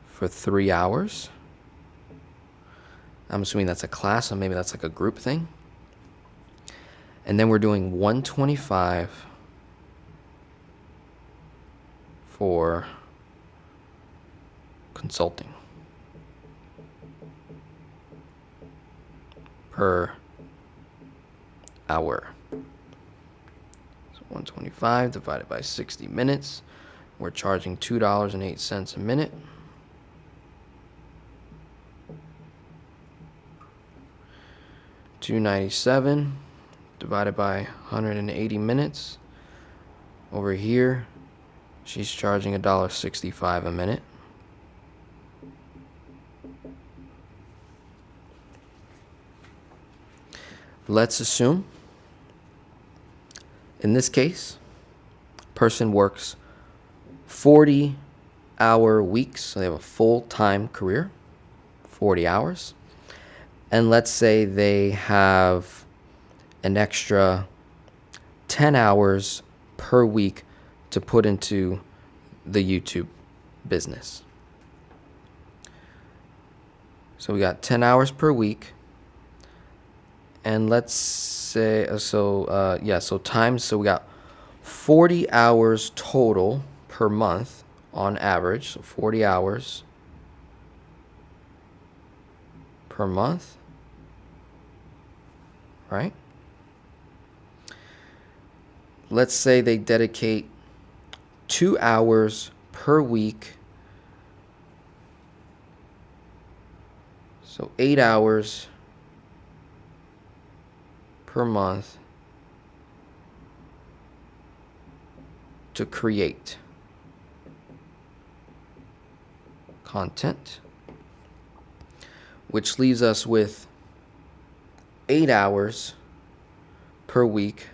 for 3 hours. I'm assuming that's a class, or maybe that's like a group thing. And then we're doing $125 for consulting per hour. 125 divided by 60 minutes. We're charging $2.08 a minute. $2.97 divided by 180 minutes. Over here, she's charging $1.65 a minute. Let's assume, in this case, person works 40-hour weeks, so they have a full-time career, 40 hours. And let's say they have an extra 10 hours per week to put into the YouTube business. So we got 10 hours per week. And let's say, so we got 40 hours total per month on average. So 40 hours per month, right? Let's say they dedicate 2 hours per week. So 8 hours per month to create content, which leaves us with 8 hours per week,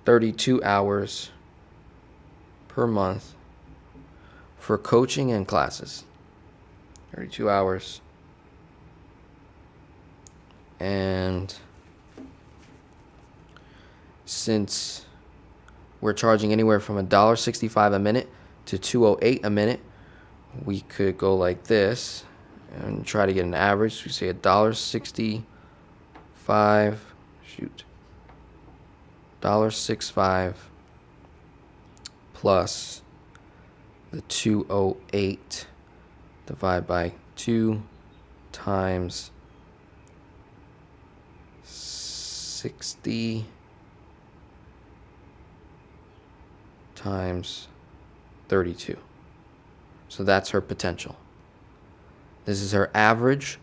32 hours per month for coaching and classes. 32 hours. And since we're charging anywhere from $1.65 a minute to $2.08 a minute, we could go like this and try to get an average. We say $1.65, $1.65 plus the 208 divided by 2 times 60 times 32. So that's her potential. This is her average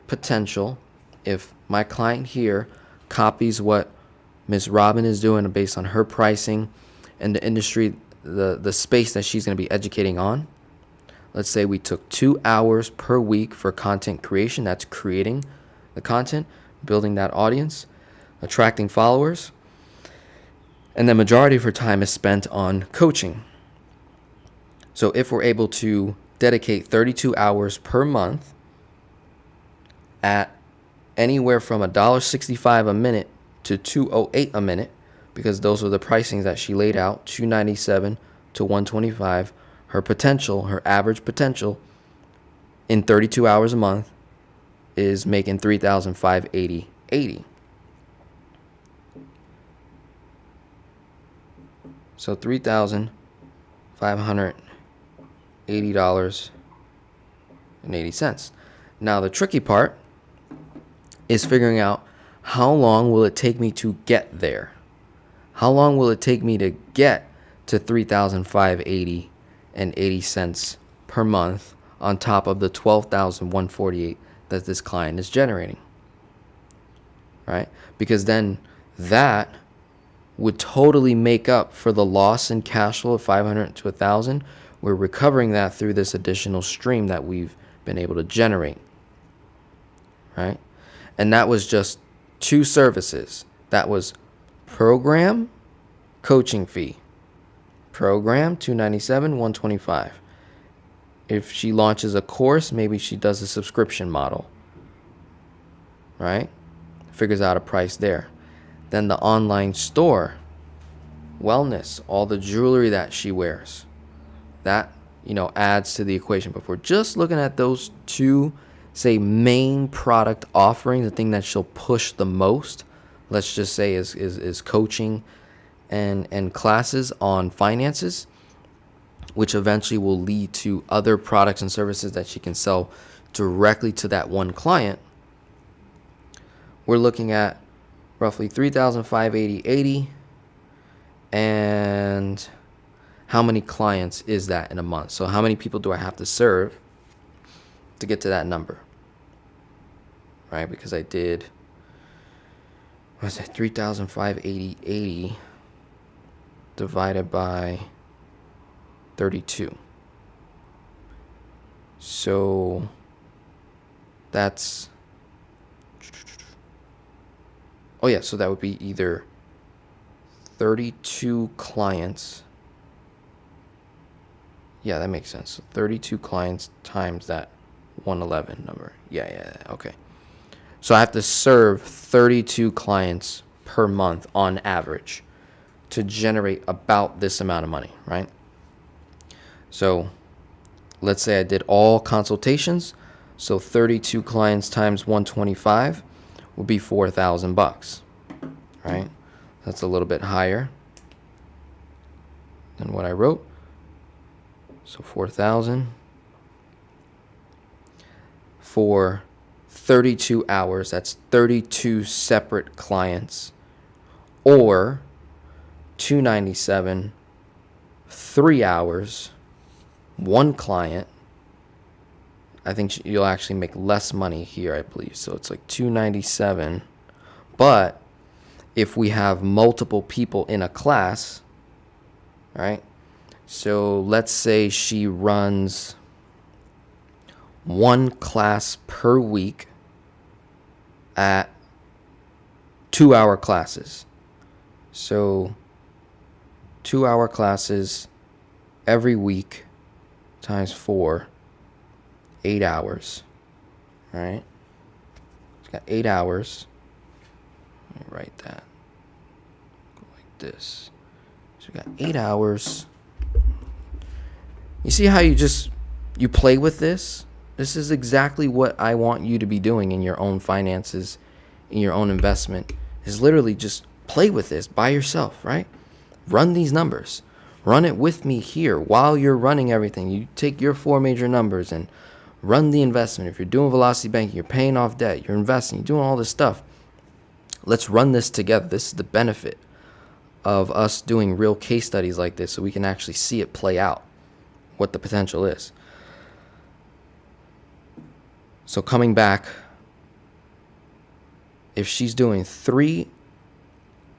potential. If my client here copies what Ms. Robin is doing based on her pricing and the industry, the space that she's going to be educating on, let's say we took 2 hours per week for content creation. That's creating the content, building that audience, attracting followers. And the majority of her time is spent on coaching. So if we're able to dedicate 32 hours per month at anywhere from $1.65 a minute to $2.08 a minute, because those are the pricings that she laid out, $2.97 to $1.25, her potential, her average potential in 32 hours a month is making $3,580.80. So $3,580.80. Now the tricky part is figuring out how long will it take me to get there? How long will it take me to get to $3,580.80 per month on top of the $12,148 that this client is generating? Right? Because then that would totally make up for the loss in cash flow of $500 to $1,000. We're recovering that through this additional stream that we've been able to generate, right? And that was just 2 services. That was program, coaching fee. Program, $297, $125. If she launches a course, maybe she does a subscription model, right? Figures out a price there. Then the online store, wellness, all the jewelry that she wears, that, adds to the equation. But if we're just looking at those 2, say, main product offerings, the thing that she'll push the most, let's just say is coaching and classes on finances, which eventually will lead to other products and services that she can sell directly to that one client. We're looking at roughly 3,580.80. And how many clients is that in a month? So how many people do I have to serve to get to that number? Right? Because I did, what was it, 3,580.80 divided by 32. So that's, oh yeah, so that would be either 32 clients. Yeah, that makes sense. So 32 clients times that 111 number. Yeah, okay. So I have to serve 32 clients per month on average to generate about this amount of money, right? So let's say I did all consultations. So 32 clients times 125 would be $4,000, right? That's a little bit higher than what I wrote. So 4,000 for 32 hours. That's 32 separate clients, or 297, 3 hours, one client. I think you'll actually make less money here, I believe. So it's like 297, but if we have multiple people in a class, right? So let's say she runs one class per week at 2-hour classes. So 2-hour classes every week times 4, 8 hours, right? It's got 8 hours. Let me write that. Go like this. So we got 8 hours. You see how you play with this? This is exactly what I want you to be doing in your own finances, in your own investment, is literally just play with this by yourself, right? Run these numbers. Run it with me here while you're running everything. You take your 4 major numbers and run the investment. If you're doing velocity banking, you're paying off debt, you're investing, you're doing all this stuff. Let's run this together. This is the benefit of us doing real case studies like this, so we can actually see it play out, what the potential is. So coming back, if she's doing 3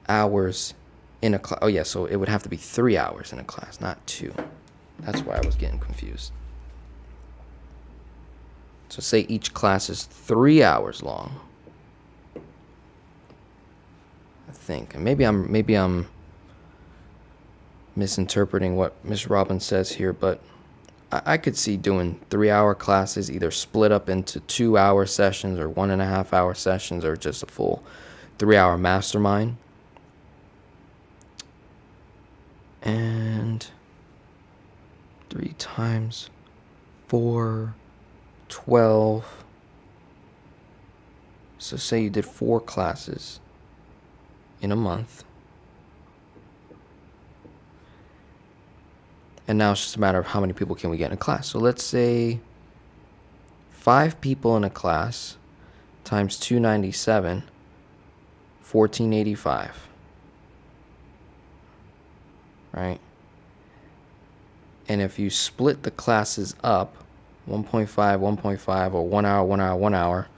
hours in a class, oh yeah, so it would have to be 3 hours in a class, not 2. That's why I was getting confused. So say each class is 3 hours long. I think, and maybe I'm misinterpreting what Miss Robbins says here, but I could see doing 3-hour classes, either split up into 2-hour sessions or 1.5-hour sessions, or just a full 3-hour mastermind. And 3 times 4, 12. So say you did 4 classes in a month. And now it's just a matter of how many people can we get in a class. So let's say 5 people in a class times 297, 1485. Right? And if you split the classes up, 1.5, 1.5, or 1 hour, 1 hour, 1 hour,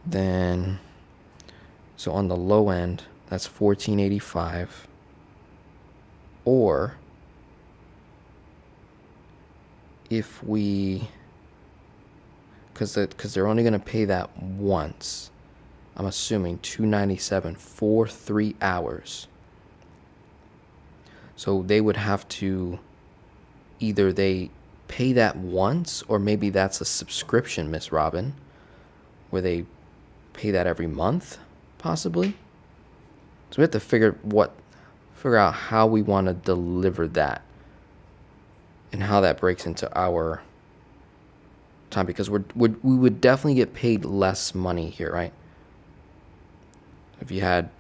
then, so on the low end, that's 1485. Or if we, because they're only going to pay that once, I'm assuming 297 for 3 hours. So they would have to, either they pay that once, or maybe that's a subscription, Miss Robin, where they pay that every month, possibly. So we have to figure out how we want to deliver that and how that breaks into our time, because we would definitely get paid less money here, right? If you had,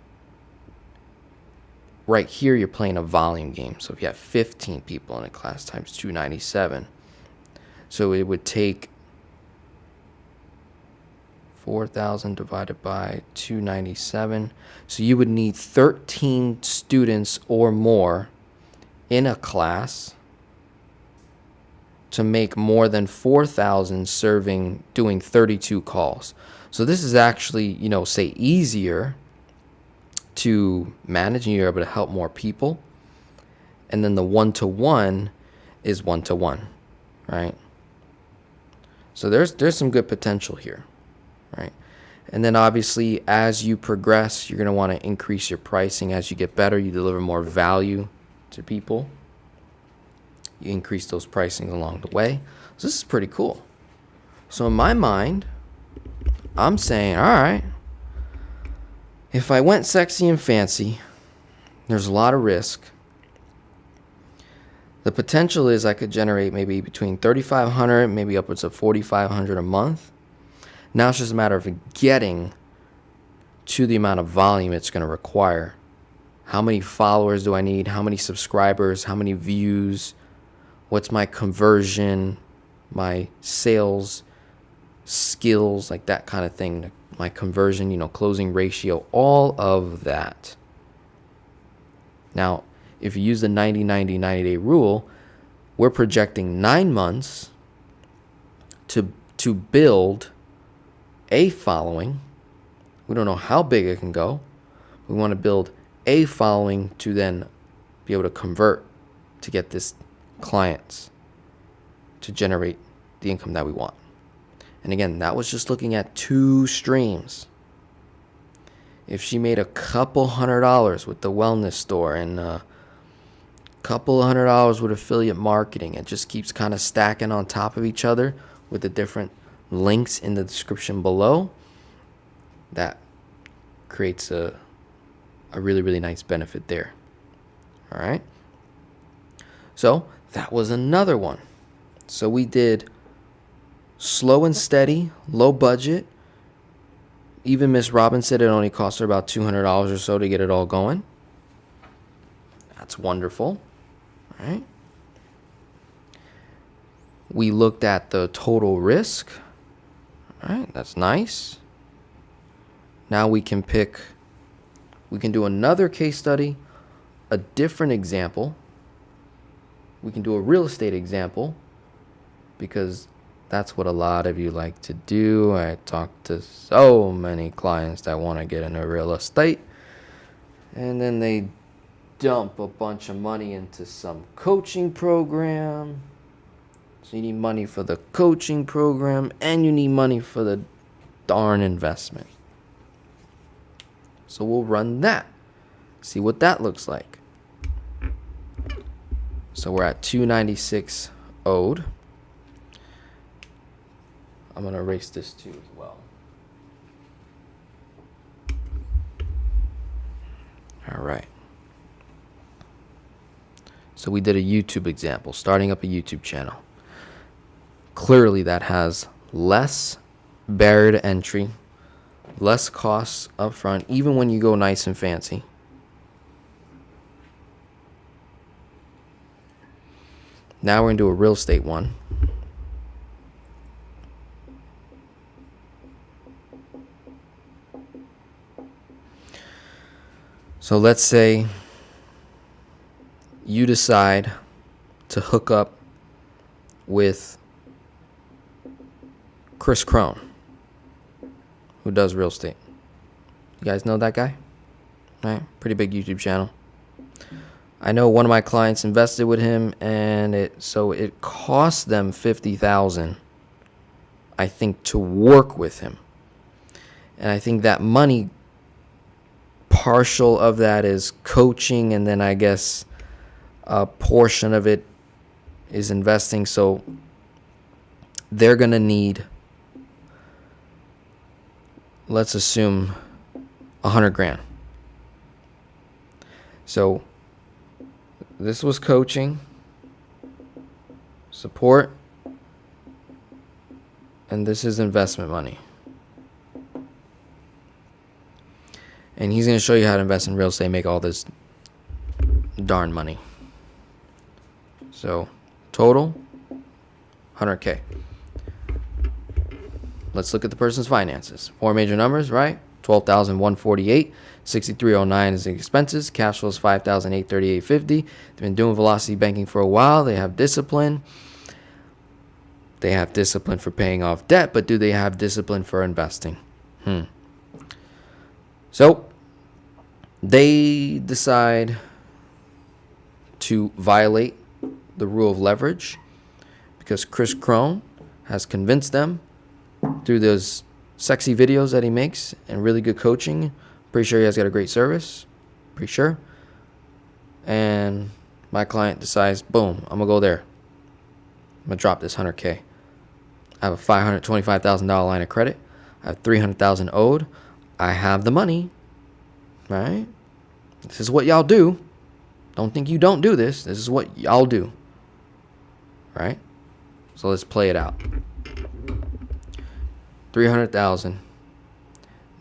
right here, you're playing a volume game. So if you have 15 people in a class times 297, so it would take 4,000 divided by 297. So you would need 13 students or more in a class to make more than 4,000 doing 32 calls. So this is actually, say easier to manage and you're able to help more people. And then the one-to-one is one-to-one, right? So there's some good potential here, right? And then obviously as you progress, you're going to want to increase your pricing. As you get better, you deliver more value to people. You increase those pricing along the way. So this is pretty cool. So in my mind, I'm saying, all right, if I went sexy and fancy, there's a lot of risk. The potential is I could generate maybe between $3,500, maybe upwards of $4,500 a month. Now it's just a matter of getting to the amount of volume it's going to require. How many followers do I need? How many subscribers? How many views? What's my conversion? My sales skills, like that kind of thing. My conversion, closing ratio, all of that. Now, if you use the 90-90-90-day rule, we're projecting 9 months to build a following. We don't know how big it can go. We want to build a following to then be able to convert to get this clients to generate the income that we want. And again, that was just looking at 2 streams. If she made a couple $100 with the wellness store and a couple $100 with affiliate marketing, it just keeps kind of stacking on top of each other with the different links in the description below. That creates a really, really nice benefit there. All right. So that was another one. So we did slow and steady, low budget. Even Miss Robin said it only cost her about $200 or so to get it all going. That's wonderful. All right. We looked at the total risk. All right, that's nice. Now we can do another case study, a different example. We can do a real estate example because that's what a lot of you like to do. I talk to so many clients that want to get into real estate, and then they dump a bunch of money into some coaching program. So you need money for the coaching program and you need money for the darn investment. So we'll run that. See what that looks like. So we're at 296 owed. I'm going to erase this too as well. All right. So we did a YouTube example, starting up a YouTube channel. Clearly that has less barrier to entry, less costs up front, even when you go nice and fancy. Now we're going to do a real estate one. So let's say you decide to hook up with Chris Crone, who does real estate. You guys know that guy? Right? Pretty big YouTube channel. I know one of my clients invested with him, and it cost them $50,000, I think, to work with him. And I think that money, partial of that is coaching, and then I guess a portion of it is investing. So they're going to need, let's assume, $100,000. So this was coaching, support, and this is investment money. And he's going to show you how to invest in real estate and make all this darn money. So total, $100K. let's look at the person's finances. Four major numbers, right? 12,148, 6,309 is the expenses. Cash flow is 5,838.50. They've been doing velocity banking for a while. They have discipline. They have discipline for paying off debt, but do they have discipline for investing? So they decide to violate the rule of leverage because Chris Crone has convinced them through those sexy videos that he makes and really good coaching. Pretty sure he has got a great service. Pretty sure. And my client decides, boom, I'm going to go there. I'm going to drop this 100K. I have a $525,000 line of credit. I have $300,000 owed. I have the money. Right? This is what y'all do. Don't think you don't do this. This is what y'all do. Right? So let's play it out. $300,000.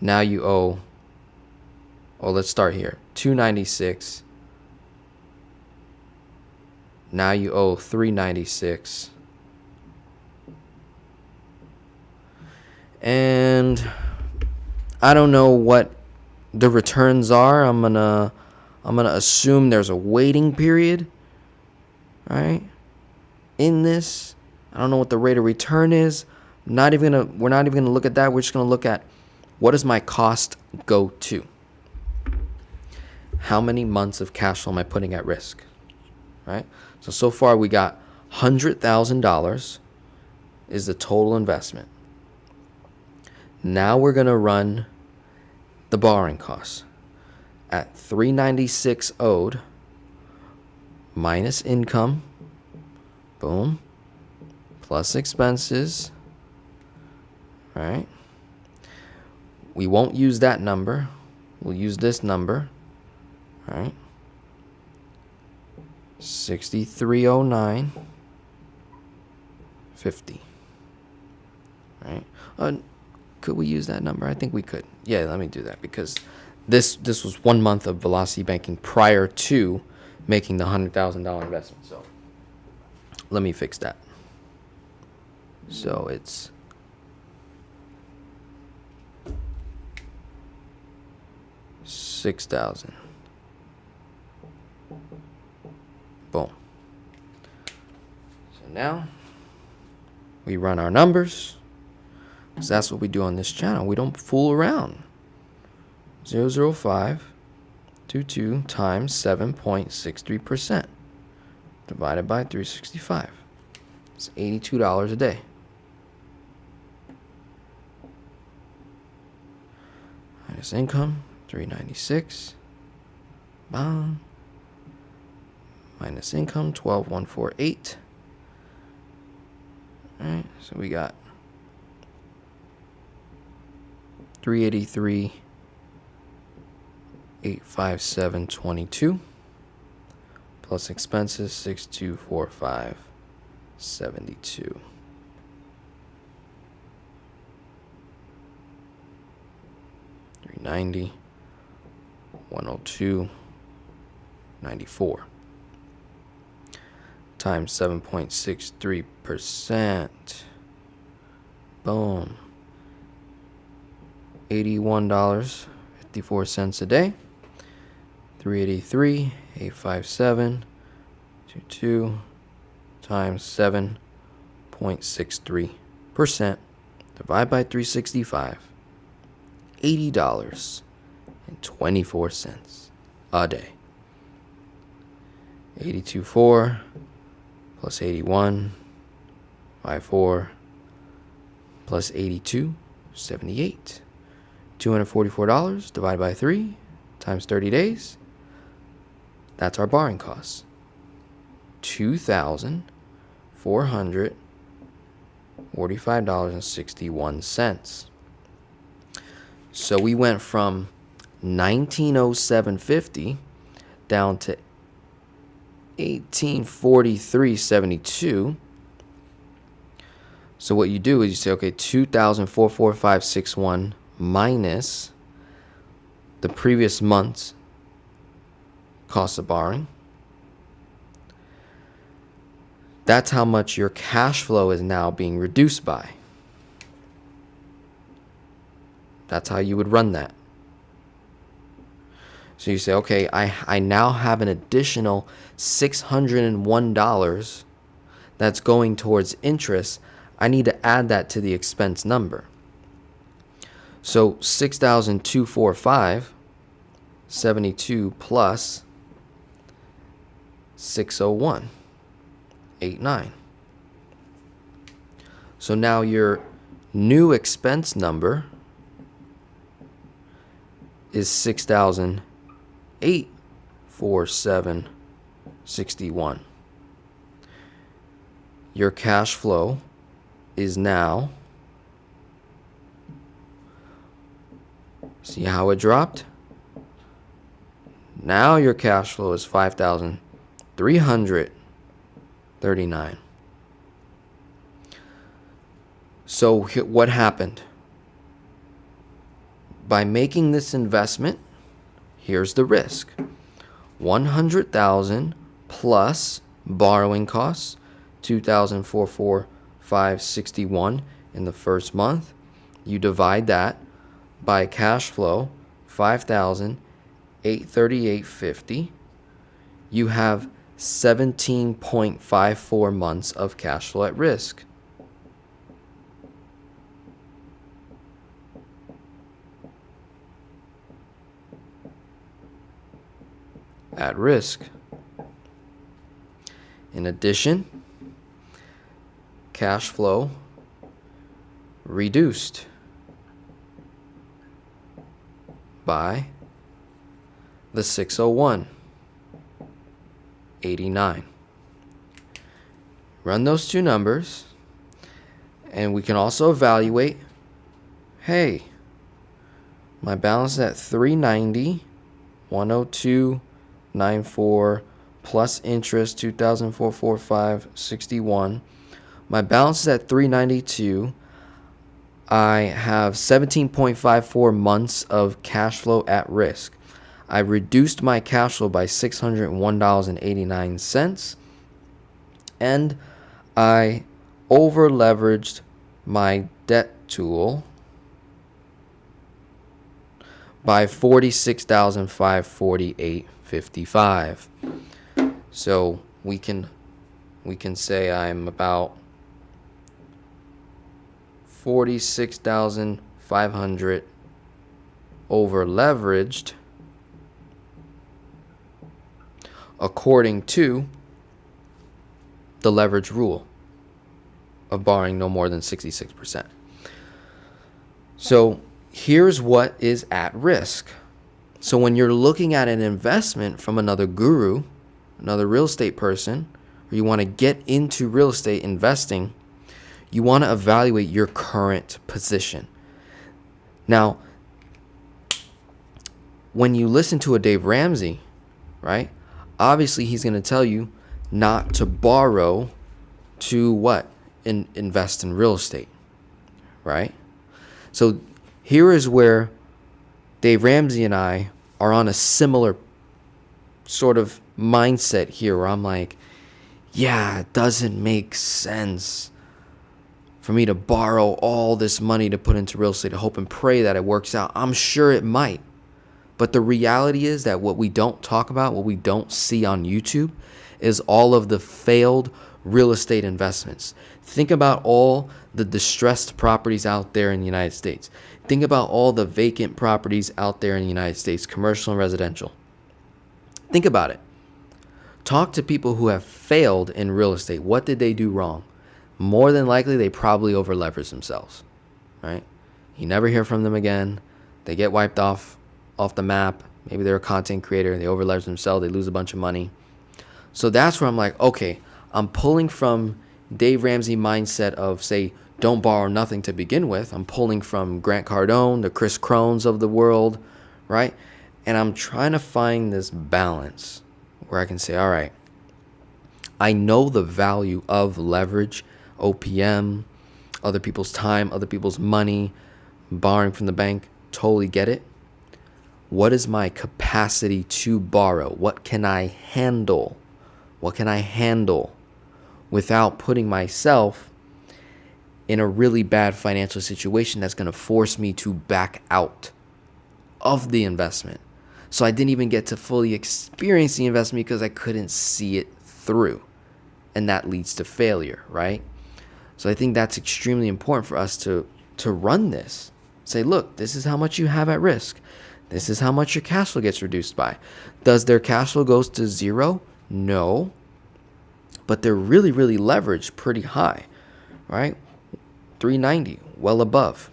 Now you owe. Oh, let's start here. $296. Now you owe $396. And I don't know what the returns are. I'm gonna assume there's a waiting period, right? In this, I don't know what the rate of return is. We're not even gonna look at that. We're just gonna look at what does my cost go to? How many months of cash flow am I putting at risk? Right? So far we got $100,000 is the total investment. Now we're gonna run the borrowing costs at $396 owed minus income, boom, plus expenses, right? We won't use that number. We'll use this number, right? 6309.50, right? Could we use that number? I think we could. Yeah, let me do that because this was 1 month of velocity banking prior to making the $100,000 investment. So let me fix that. So it's $6,000. Boom. So now we run our numbers. Because that's what we do on this channel. We don't fool around. 0.00522 times 7.63% divided by 365. It's $82 a day. Minus income, 396. Bam. Minus income, 12,148. All right, so we got 383, 857.22 plus expenses 6245.72. $390, 102.94 times 7.63%. Boom. $81.54 a day. 383, 857.22 times 7.63% divided by 365. $80.24 a day. 82.4 plus 81.54 plus 82.78. $244 divided by 3 times 30 days. That's our borrowing costs. $2,445.61. So we went from 1907.50 down to 1843.72. So what you do is you say, okay, 2,445.61 minus the previous month's cost of borrowing. That's how much your cash flow is now being reduced by. That's how you would run that. So you say, okay, I now have an additional $601 that's going towards interest. I need to add that to the expense number. So 6,245.72 plus 601.89. So now your new expense number is 6,847.61. Your cash flow is now, see how it dropped? Now your cash flow is 5,339. So what happened? By making this investment, here's the risk. 100,000 plus borrowing costs, 2,445.61 in the first month. You divide that by cash flow, 5,838.50. You have 17.54 months of cash flow at risk. At risk. In addition, cash flow reduced by the 601.89. Run those two numbers, and we can also evaluate, hey, my balance is at 390, 102.94 plus interest 2,445.61. My balance is at 392. I have 17.54 months of cash flow at risk. I reduced my cash flow by $601.89, and I over leveraged my debt tool by $46,548.55. So we can say I'm about $46,500 over leveraged according to the leverage rule of borrowing no more than 66%. So here's what is at risk. So when you're looking at an investment from another guru, another real estate person, or you want to get into real estate investing, you want to evaluate your current position. Now, when you listen to a Dave Ramsey, right, obviously he's going to tell you not to borrow to what? Invest in real estate, right? So here is where Dave Ramsey and I are on a similar sort of mindset here, where I'm like, yeah, it doesn't make sense for me to borrow all this money to put into real estate to hope and pray that it works out. I'm sure it might. But the reality is that what we don't talk about, what we don't see on YouTube, is all of the failed real estate investments. Think about all the distressed properties out there in the United States. Think about all the vacant properties out there in the United States, commercial and residential. Think about it. Talk to people who have failed in real estate. What did they do wrong? More than likely, they probably over-leveraged themselves, right? You never hear from them again. They get wiped off the map. Maybe they're a content creator. They over-leverage themselves. They lose a bunch of money. So that's where I'm like, okay, I'm pulling from Dave Ramsey mindset of, say, don't borrow nothing to begin with. I'm pulling from Grant Cardone, the Chris Crones of the world, right? And I'm trying to find this balance where I can say, all right, I know the value of leverage, OPM, other people's time, other people's money, borrowing from the bank, totally get it. What is my capacity to borrow? What can I handle? What can I handle without putting myself in a really bad financial situation that's going to force me to back out of the investment. So I didn't even get to fully experience the investment because I couldn't see it through. And that leads to failure, right? So I think that's extremely important for us to run this. Say, look, this is how much you have at risk. This is how much your cash flow gets reduced by. Does their cash flow goes to zero? No. But they're really, really leveraged pretty high, right? 390, well above.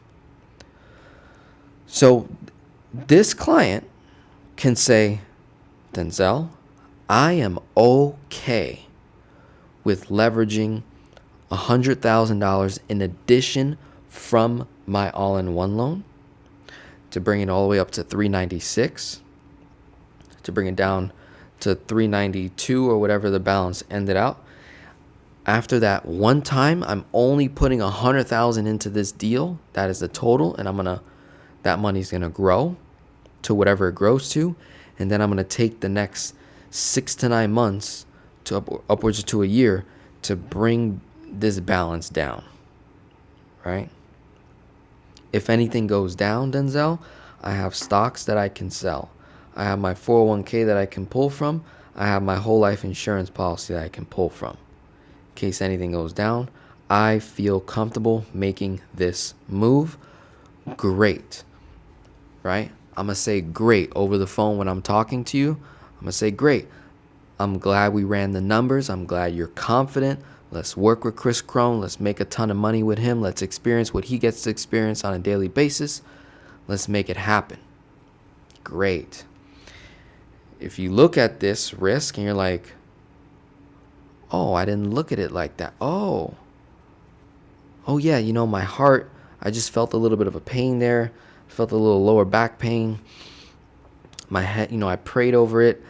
So this client can say, Denzel, I am okay with leveraging $100,000 in addition from my all-in-one loan to bring it all the way up to 396, to bring it down to 392 or whatever the balance ended out. After that one time, I'm only putting 100,000 into this deal. That is the total, and that money's gonna grow to whatever it grows to, and then I'm gonna take the next 6 to 9 months to upwards to a year to bring this balance down, right? If anything goes down, Denzel, I have stocks that I can sell. I have my 401k that I can pull from. I have my whole life insurance policy that I can pull from. In case anything goes down, I feel comfortable making this move. Great, right? I'm going to say great over the phone when I'm talking to you. I'm going to say great. I'm glad we ran the numbers. I'm glad you're confident. Let's work with Chris Crone. Let's make a ton of money with him. Let's experience what he gets to experience on a daily basis. Let's make it happen. Great. If you look at this risk and you're like, oh, I didn't look at it like that. Oh yeah, my heart, I just felt a little bit of a pain there. Felt a little lower back pain. My head, I prayed over it.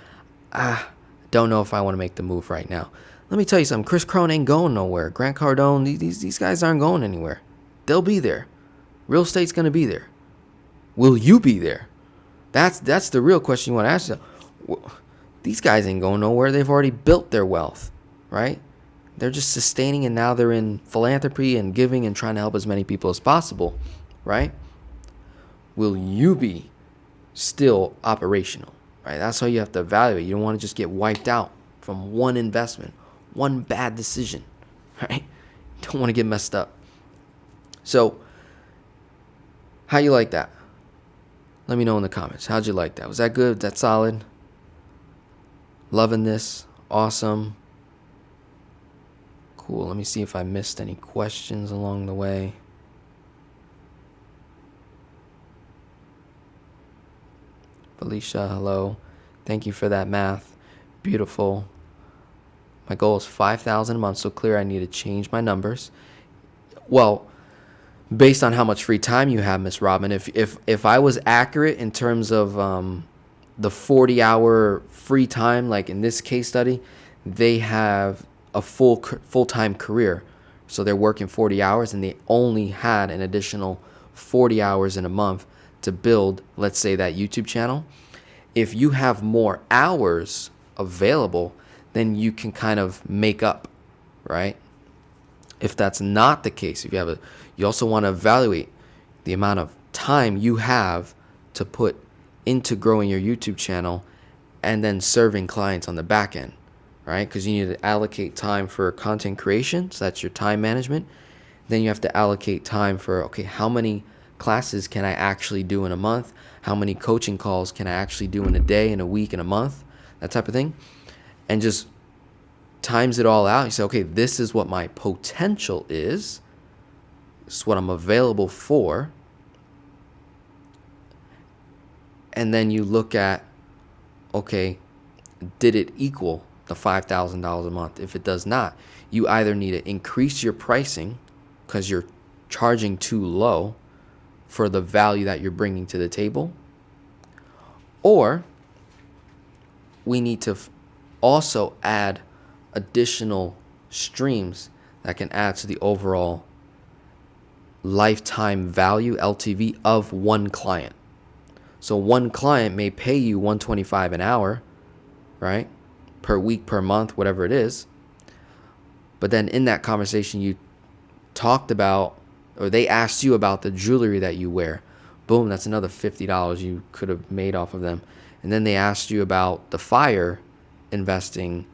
Don't know if I want to make the move right now. Let me tell you something. Chris Crone ain't going nowhere. Grant Cardone, these guys aren't going anywhere. They'll be there. Real estate's going to be there. Will you be there? That's the real question you want to ask yourself. These guys ain't going nowhere. They've already built their wealth, right? They're just sustaining, and now they're in philanthropy and giving and trying to help as many people as possible, right? Will you be still operational, right? That's how you have to evaluate. You don't want to just get wiped out from one investment, one bad decision, right? You don't want to get messed up. So, how you like that? Let me know in the comments. How'd you like that? Was that good? Was that solid? Loving this? Awesome. Cool. Let me see if I missed any questions along the way. Felicia, hello. Thank you for that math. Beautiful. My goal is 5,000 a month, so clear I need to change my numbers. Well, based on how much free time you have, Miss Robin, if I was accurate in terms of the 40-hour free time, like in this case study, they have a full-time career. So they're working 40 hours, and they only had an additional 40 hours in a month to build, let's say, that YouTube channel. If you have more hours available, then you can kind of make up, right? If that's not the case, you also want to evaluate the amount of time you have to put into growing your YouTube channel and then serving clients on the back end, right? Because you need to allocate time for content creation, so that's your time management. Then you have to allocate time for, okay, how many classes can I actually do in a month? How many coaching calls can I actually do in a day, in a week, in a month? That type of thing. And just times it all out. You say, okay, this is what my potential is. This is what I'm available for. And then you look at, okay, did it equal the $5,000 a month? If it does not, you either need to increase your pricing because you're charging too low for the value that you're bringing to the table, or we need to also add additional streams that can add to the overall lifetime value, LTV, of one client. So one client may pay you $125 an hour, right? Per week, per month, whatever it is. But then in that conversation, you talked about, or they asked you about the jewelry that you wear, boom, that's another $50 you could have made off of them. And then they asked you about the fire investing,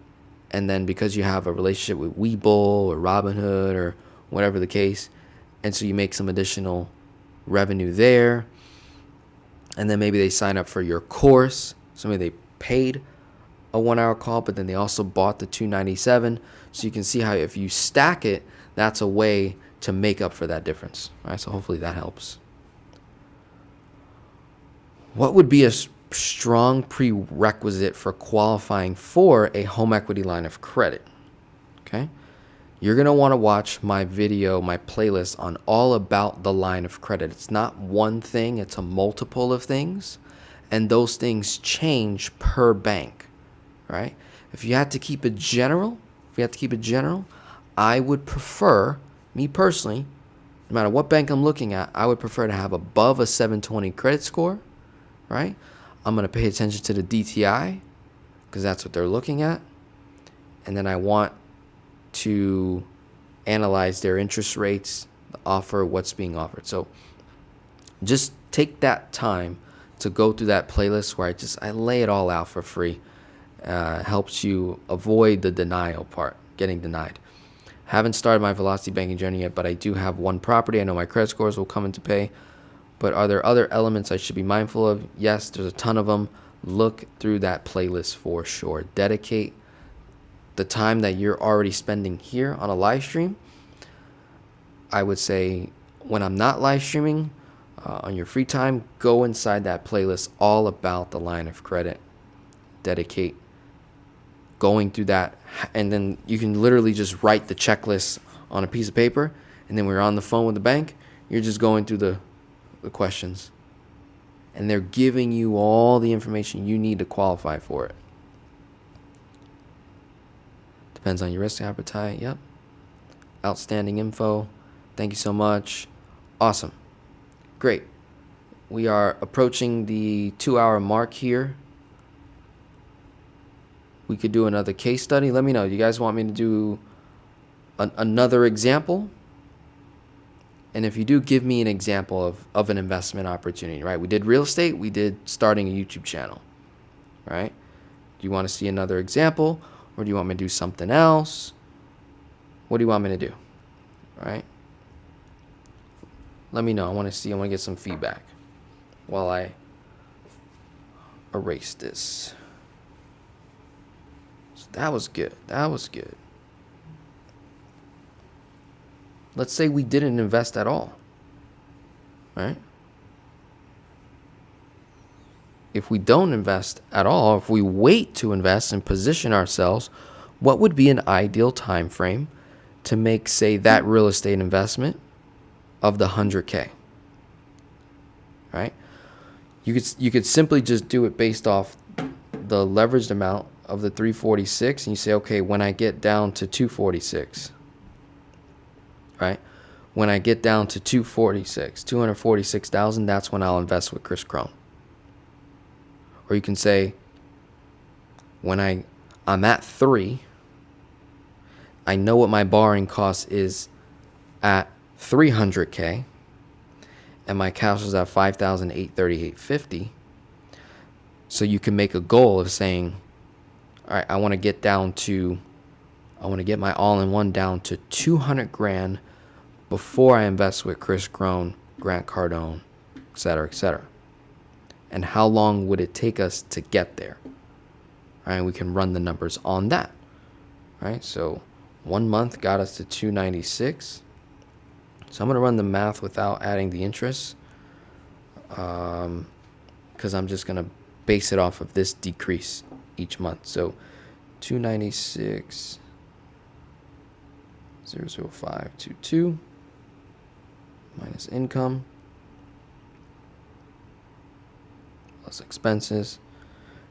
and then because you have a relationship with Webull or Robinhood or whatever the case, and so you make some additional revenue there. And then maybe they sign up for your course. So maybe they paid a 1-hour call, but then they also bought the $297. So you can see how if you stack it, that's a way to make up for that difference. All right, so hopefully that helps. What would be a strong prerequisite for qualifying for a home equity line of credit? Okay, you're going to want to watch my video, my playlist on all about the line of credit. It's not one thing, it's a multiple of things, and those things change per bank, right? If you had to keep it general, I would prefer, me personally, no matter what bank I'm looking at, I would prefer to have above a 720 credit score, right? I'm going to pay attention to the DTI because that's what they're looking at. And then I want to analyze their interest rates, the offer, what's being offered. So just take that time to go through that playlist where I lay it all out for free. Helps you avoid the denial part, getting denied. Haven't started my velocity banking journey yet, but I do have one property. I know my credit scores will come into pay. But are there other elements I should be mindful of? Yes, there's a ton of them. Look through that playlist for sure. Dedicate the time that you're already spending here on a live stream. I would say when I'm not live streaming, on your free time, go inside that playlist all about the line of credit. Dedicate going through that, and then you can literally just write the checklist on a piece of paper, and then when you're on the phone with the bank, you're just going through the questions, and they're giving you all the information you need to qualify for it. Depends on your risk appetite. Yep. Outstanding info. Thank you so much. Awesome. Great. We are approaching the 2-hour mark here. We could do another case study. Let me know. Do you guys want me to do another example? And if you do, give me an example of an investment opportunity, right? We did real estate. We did starting a YouTube channel, right? Do you want to see another example, or do you want me to do something else? What do you want me to do, right? Let me know. I want to get some feedback while I erase this. So that was good. Let's say we didn't invest at all, right? If we don't invest at all, if we wait to invest and position ourselves, what would be an ideal time frame to make, say, that real estate investment of the 100K, right? You could simply just do it based off the leveraged amount of the 346, and you say, okay, when I get down to 246, right? When I get down to 246,000, that's when I'll invest with Chris Crone. Or you can say, when I'm at 3, I know what my borrowing cost is at 300K, and my cash is at 5,838.50. So you can make a goal of saying, all right, I want to get my all-in-one down to 200 grand before I invest with Chris Crone, Grant Cardone, et cetera, et cetera. And how long would it take us to get there? All right, we can run the numbers on that. All right, so 1 month got us to 296. So I'm going to run the math without adding the interest, because I'm just going to base it off of this decrease each month. So 296, 00522 minus income plus expenses,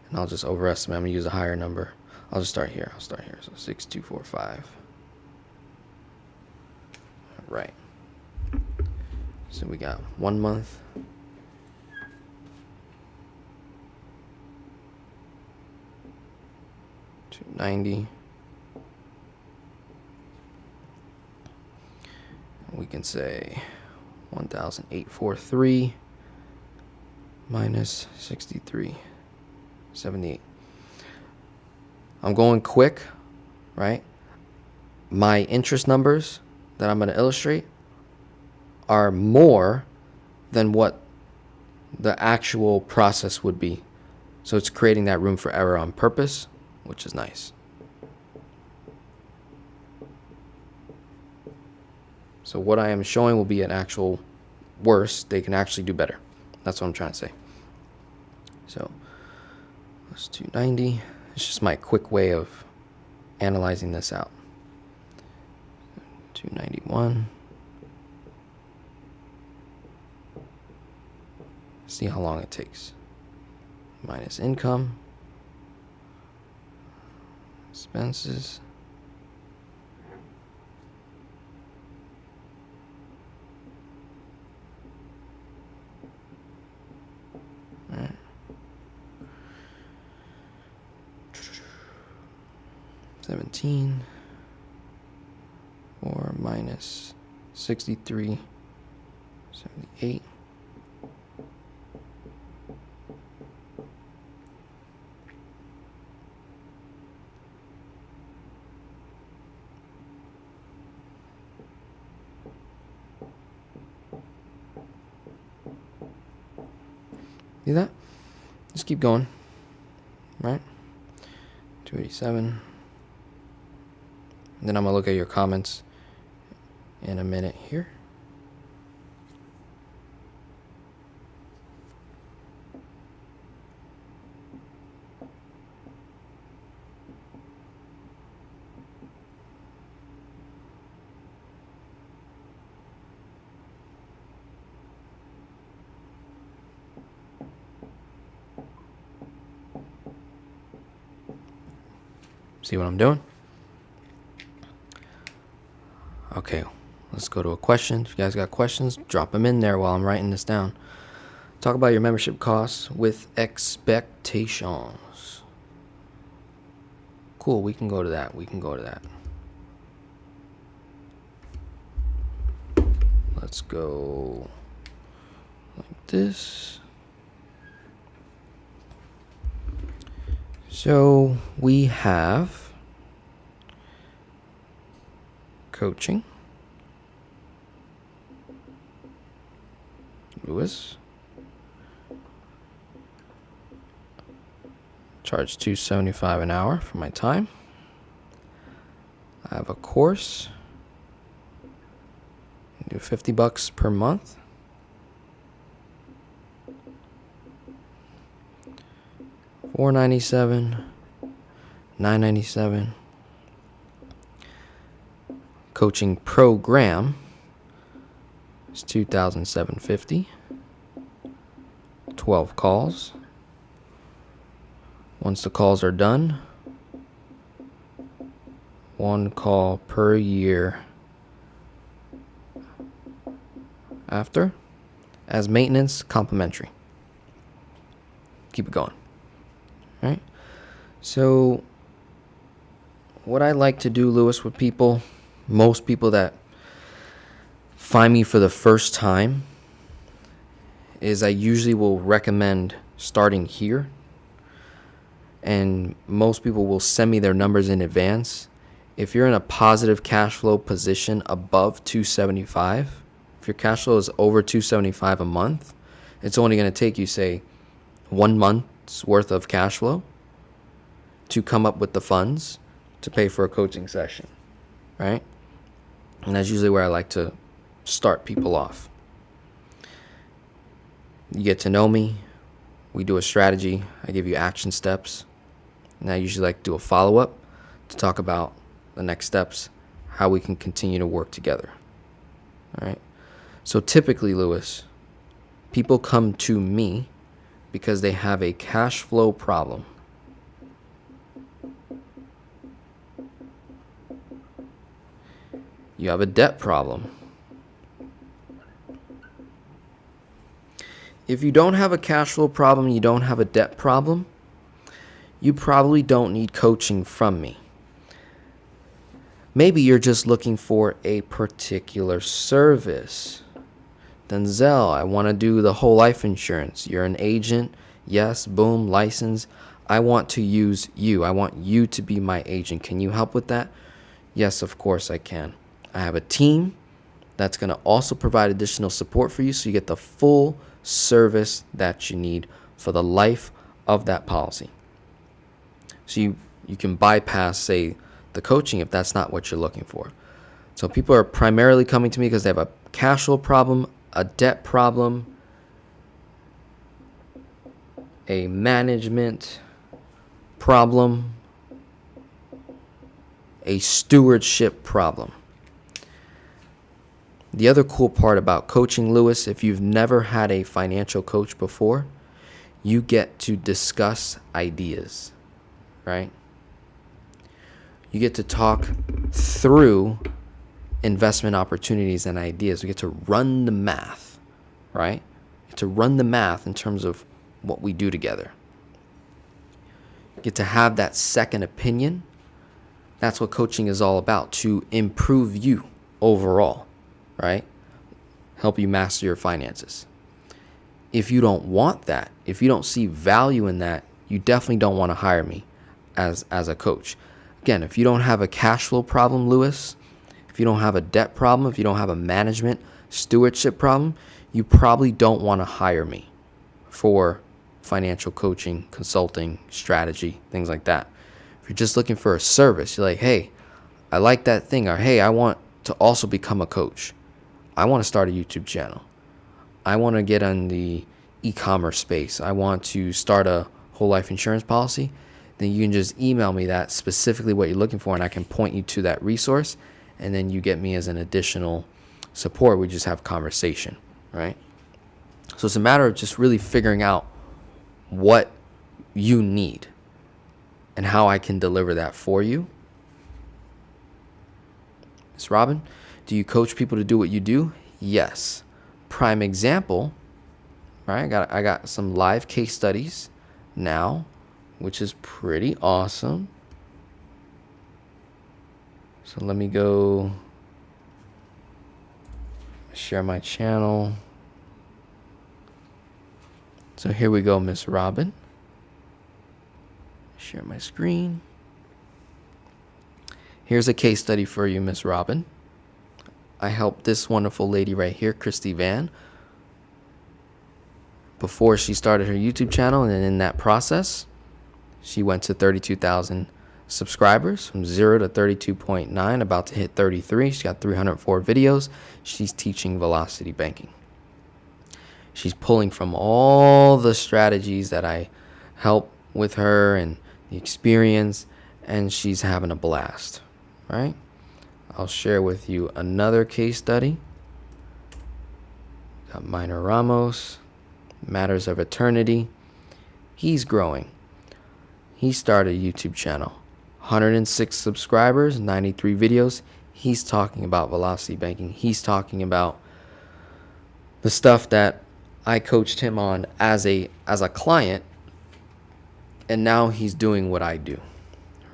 and I'll just overestimate. I'm going to use a higher number. I'll just start here. So 6245. All right. So we got 1 month. $290. can say 1,843 minus 63.78. I'm going quick, right? My interest numbers that I'm going to illustrate are more than what the actual process would be. So it's creating that room for error on purpose, which is nice. So what I am showing will be an actual worse. They can actually do better. That's what I'm trying to say. So that's 290. It's just my quick way of analyzing this out. 291. See how long it takes. Minus income. Expenses. All right. 17 or minus 63.78. See that? Just keep going. Right? 287. Then I'm going to look at your comments in a minute here. See what I'm doing? Okay, let's go to a question. If you guys got questions, drop them in there while I'm writing this down. Talk about your membership costs with expectations. Cool, we can go to that. Let's go like this. So we have coaching. Lewis. Charge $275 an hour for my time. I have a course. Do $50 per month. $497, $997. Coaching program is $2,750. 12 calls. Once the calls are done, 1 call per year after, as maintenance, complimentary. Keep it going. All right. So what I like to do, Lewis, with people, most people that find me for the first time, is I usually will recommend starting here. And most people will send me their numbers in advance. If you're in a positive cash flow position above 275, if your cash flow is over 275 a month, it's only going to take you, say, 1 month's worth of cash flow to come up with the funds to pay for a coaching session, right? And that's usually where I like to start people off. You get to know me. We do a strategy. I give you action steps. And I usually like to do a follow-up to talk about the next steps, how we can continue to work together. All right. So typically, Lewis, people come to me because they have a cash flow problem. You have a debt problem. If you don't have a cash flow problem, you don't have a debt problem, you probably don't need coaching from me. Maybe you're just looking for a particular service. Denzel, I want to do the whole life insurance. You're an agent. Yes, boom, license. I want to use you. I want you to be my agent. Can you help with that? Yes, of course I can. I have a team that's going to also provide additional support for you so you get the full service that you need for the life of that policy. So you can bypass, say, the coaching if that's not what you're looking for. So people are primarily coming to me because they have a cash flow problem, a debt problem, a management problem, a stewardship problem. The other cool part about coaching, Lewis, if you've never had a financial coach before, you get to discuss ideas, right? You get to talk through investment opportunities and ideas. We get to run the math, right? We get to run the math in terms of what we do together. You get to have that second opinion. That's what coaching is all about, to improve you overall, right? Help you master your finances. If you don't want that, if you don't see value in that, you definitely don't want to hire me as a coach. Again, if you don't have a cash flow problem, Lewis, if you don't have a debt problem, if you don't have a management stewardship problem, you probably don't want to hire me for financial coaching, consulting, strategy, things like that. If you're just looking for a service, you're like, hey, I like that thing, or hey, I want to also become a coach. I want to start a YouTube channel. I want to get on the e-commerce space. I want to start a whole life insurance policy. Then you can just email me that specifically what you're looking for, and I can point you to that resource. And then you get me as an additional support. We just have conversation, right? So it's a matter of just really figuring out what you need and how I can deliver that for you. Ms. Robin, do you coach people to do what you do? Yes. Prime example, right? I got some live case studies now, which is pretty awesome. So let me go share my channel. So here we go, Miss Robin. Share my screen. Here's a case study for you, Miss Robin. I helped this wonderful lady right here, Christy Van, before she started her YouTube channel, and then in that process, she went to 32,000 subscribers, from 0 to 32.9, about to hit 33. She's got 304 videos. She's teaching velocity banking. She's pulling from all the strategies that I help with her and the experience, and she's having a blast, right? I'll share with you another case study. Got Minor Ramos, Matters of Eternity. He's growing. He started a YouTube channel. 106 subscribers, 93 videos. He's talking about velocity banking. He's talking about the stuff that I coached him on as a client, and now he's doing what I do,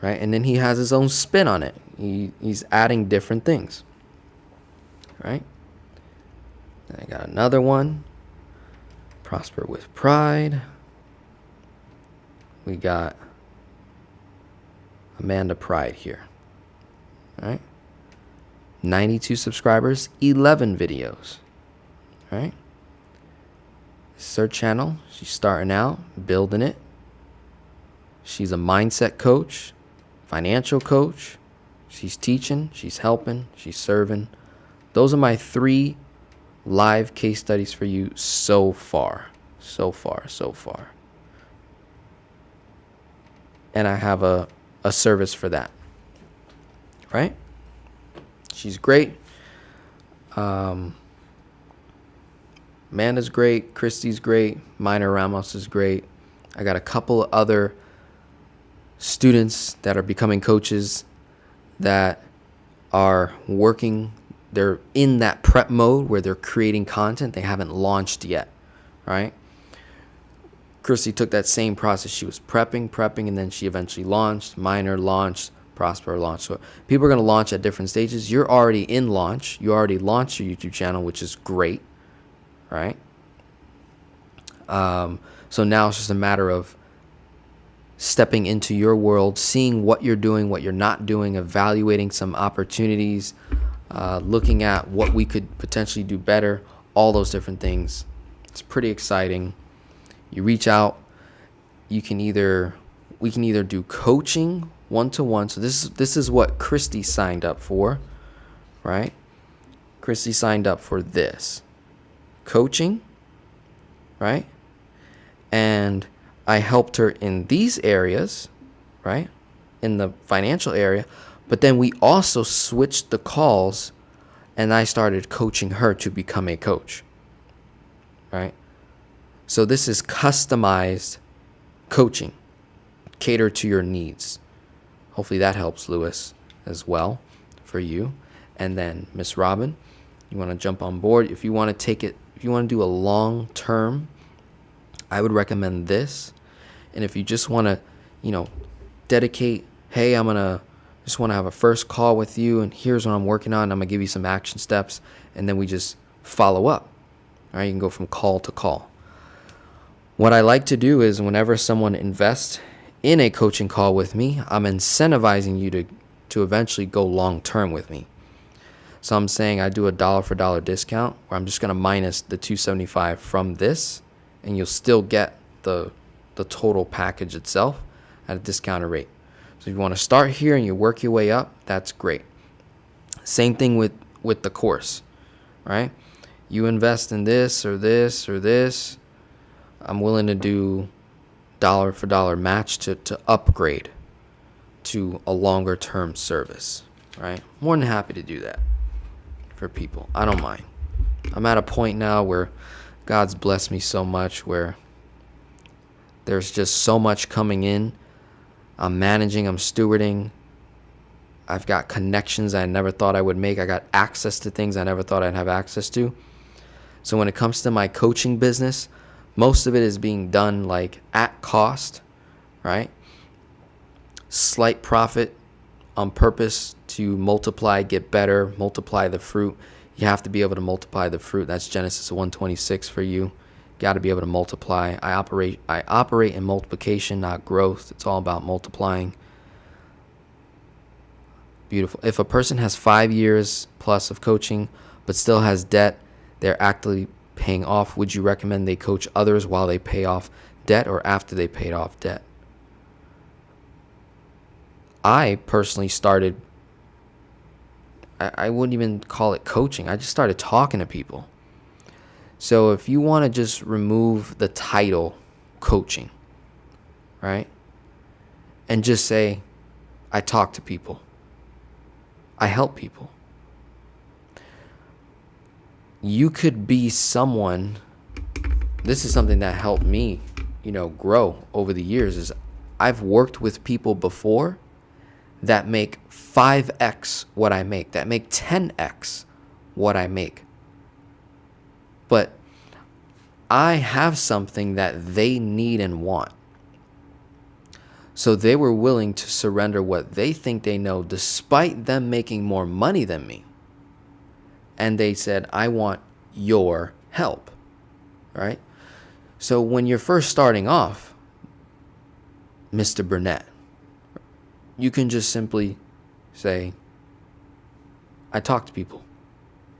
right? And then he has his own spin on it. He's adding different things, right? I got another one, Prosper with Pride. We got Amanda Pride here, right? 92 subscribers, 11 videos, right? This is her channel. She's starting out, building it. She's a mindset coach, financial coach. She's teaching, she's helping, she's serving. Those are my 3 live case studies for you so far. So far. And I have a service for that, right? She's great. Amanda's great. Christy's great. Minor Ramos is great. I got a couple of other students that are becoming coaches that are working. They're in that prep mode where they're creating content. They haven't launched yet, right? Christy took that same process. She was prepping, and then she eventually launched. Minor launched, prosper, or launch. So people are going to launch at different stages. You're already in launch. You already launched your YouTube channel, which is great, right? So now it's just a matter of stepping into your world, seeing what you're doing, what you're not doing, evaluating some opportunities, looking at what we could potentially do better, all those different things. It's pretty exciting. You reach out. We can either do coaching one-to-one. So this is what Christy signed up for, right? Christy signed up for this coaching, right? And I helped her in these areas, right? In the financial area, but then we also switched the calls and I started coaching her to become a coach, right? So this is customized coaching, cater to your needs. Hopefully that helps, Lewis, as well for you. And then Miss Robin, you want to jump on board. If you want to take it, if you want to do a long term, I would recommend this. And if you just want to, dedicate, hey, just want to have a first call with you, and here's what I'm working on. I'm going to give you some action steps, and then we just follow up. All right, you can go from call to call. What I like to do is whenever someone invests in a coaching call with me, I'm incentivizing you to eventually go long term with me. So I'm saying I do a dollar for dollar discount where I'm just going to minus the $275 from this, and you'll still get the total package itself at a discounted rate. So if you want to start here and you work your way up, that's great. Same thing with the course, right? You invest in this or this or this, I'm willing to do dollar for dollar match to upgrade to a longer term service, right? More than happy to do that for people. I don't mind. I'm at a point now where God's blessed me so much where there's just so much coming in. I'm managing, I'm stewarding. I've got connections I never thought I would make. I got access to things I never thought I'd have access to. So when it comes to my coaching business, most of it is being done like at cost, right? Slight profit on purpose to multiply, get better, multiply the fruit. You have to be able to multiply the fruit. That's Genesis 1:26 for you. Got to be able to multiply. I operate in multiplication, not growth. It's all about multiplying. Beautiful. If a person has 5 years plus of coaching but still has debt they're actively paying off, would you recommend they coach others while they pay off debt or after they paid off debt? I personally started, I wouldn't even call it coaching. I just started talking to people. So if you want to just remove the title coaching, right? And just say, I talk to people. I help people. You could be someone, this is something that helped me, grow over the years, is I've worked with people before that make 5x what I make, that make 10x what I make. But I have something that they need and want. So they were willing to surrender what they think they know despite them making more money than me. And they said, I want your help, right? So when you're first starting off, Mr. Burnett, you can just simply say, I talk to people.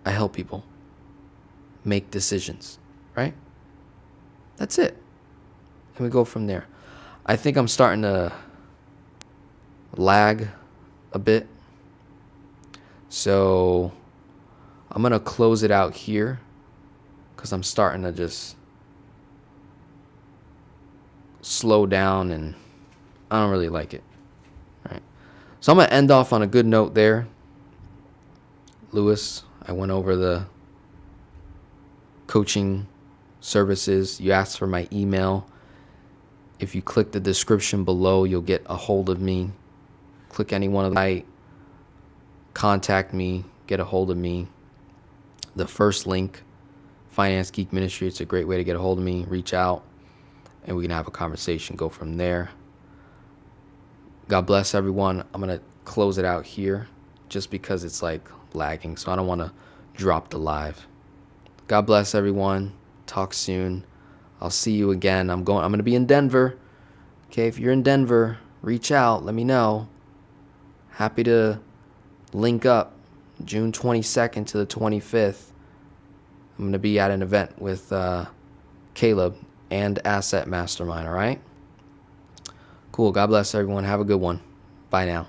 I help people make decisions, right? That's it. And we go from there. I think I'm starting to lag a bit. So I'm going to close it out here because I'm starting to just slow down and I don't really like it. All right. So I'm going to end off on a good note there. Lewis, I went over the coaching services. You asked for my email. If you click the description below, you'll get a hold of me. Click any one of the contact me, get a hold of me. The first link, Finance Geek Ministry, it's a great way to get a hold of me. Reach out and we can have a conversation, go from there. God bless everyone. I'm going to close it out here just because it's like lagging, so I don't want to drop the live. God bless everyone. Talk soon. I'll see you again. I'm going to be in Denver. Okay, if you're in Denver, reach out, let me know. Happy to link up June 22nd to the 25th. I'm going to be at an event with Caleb and Asset Mastermind, all right? Cool. God bless everyone. Have a good one. Bye now.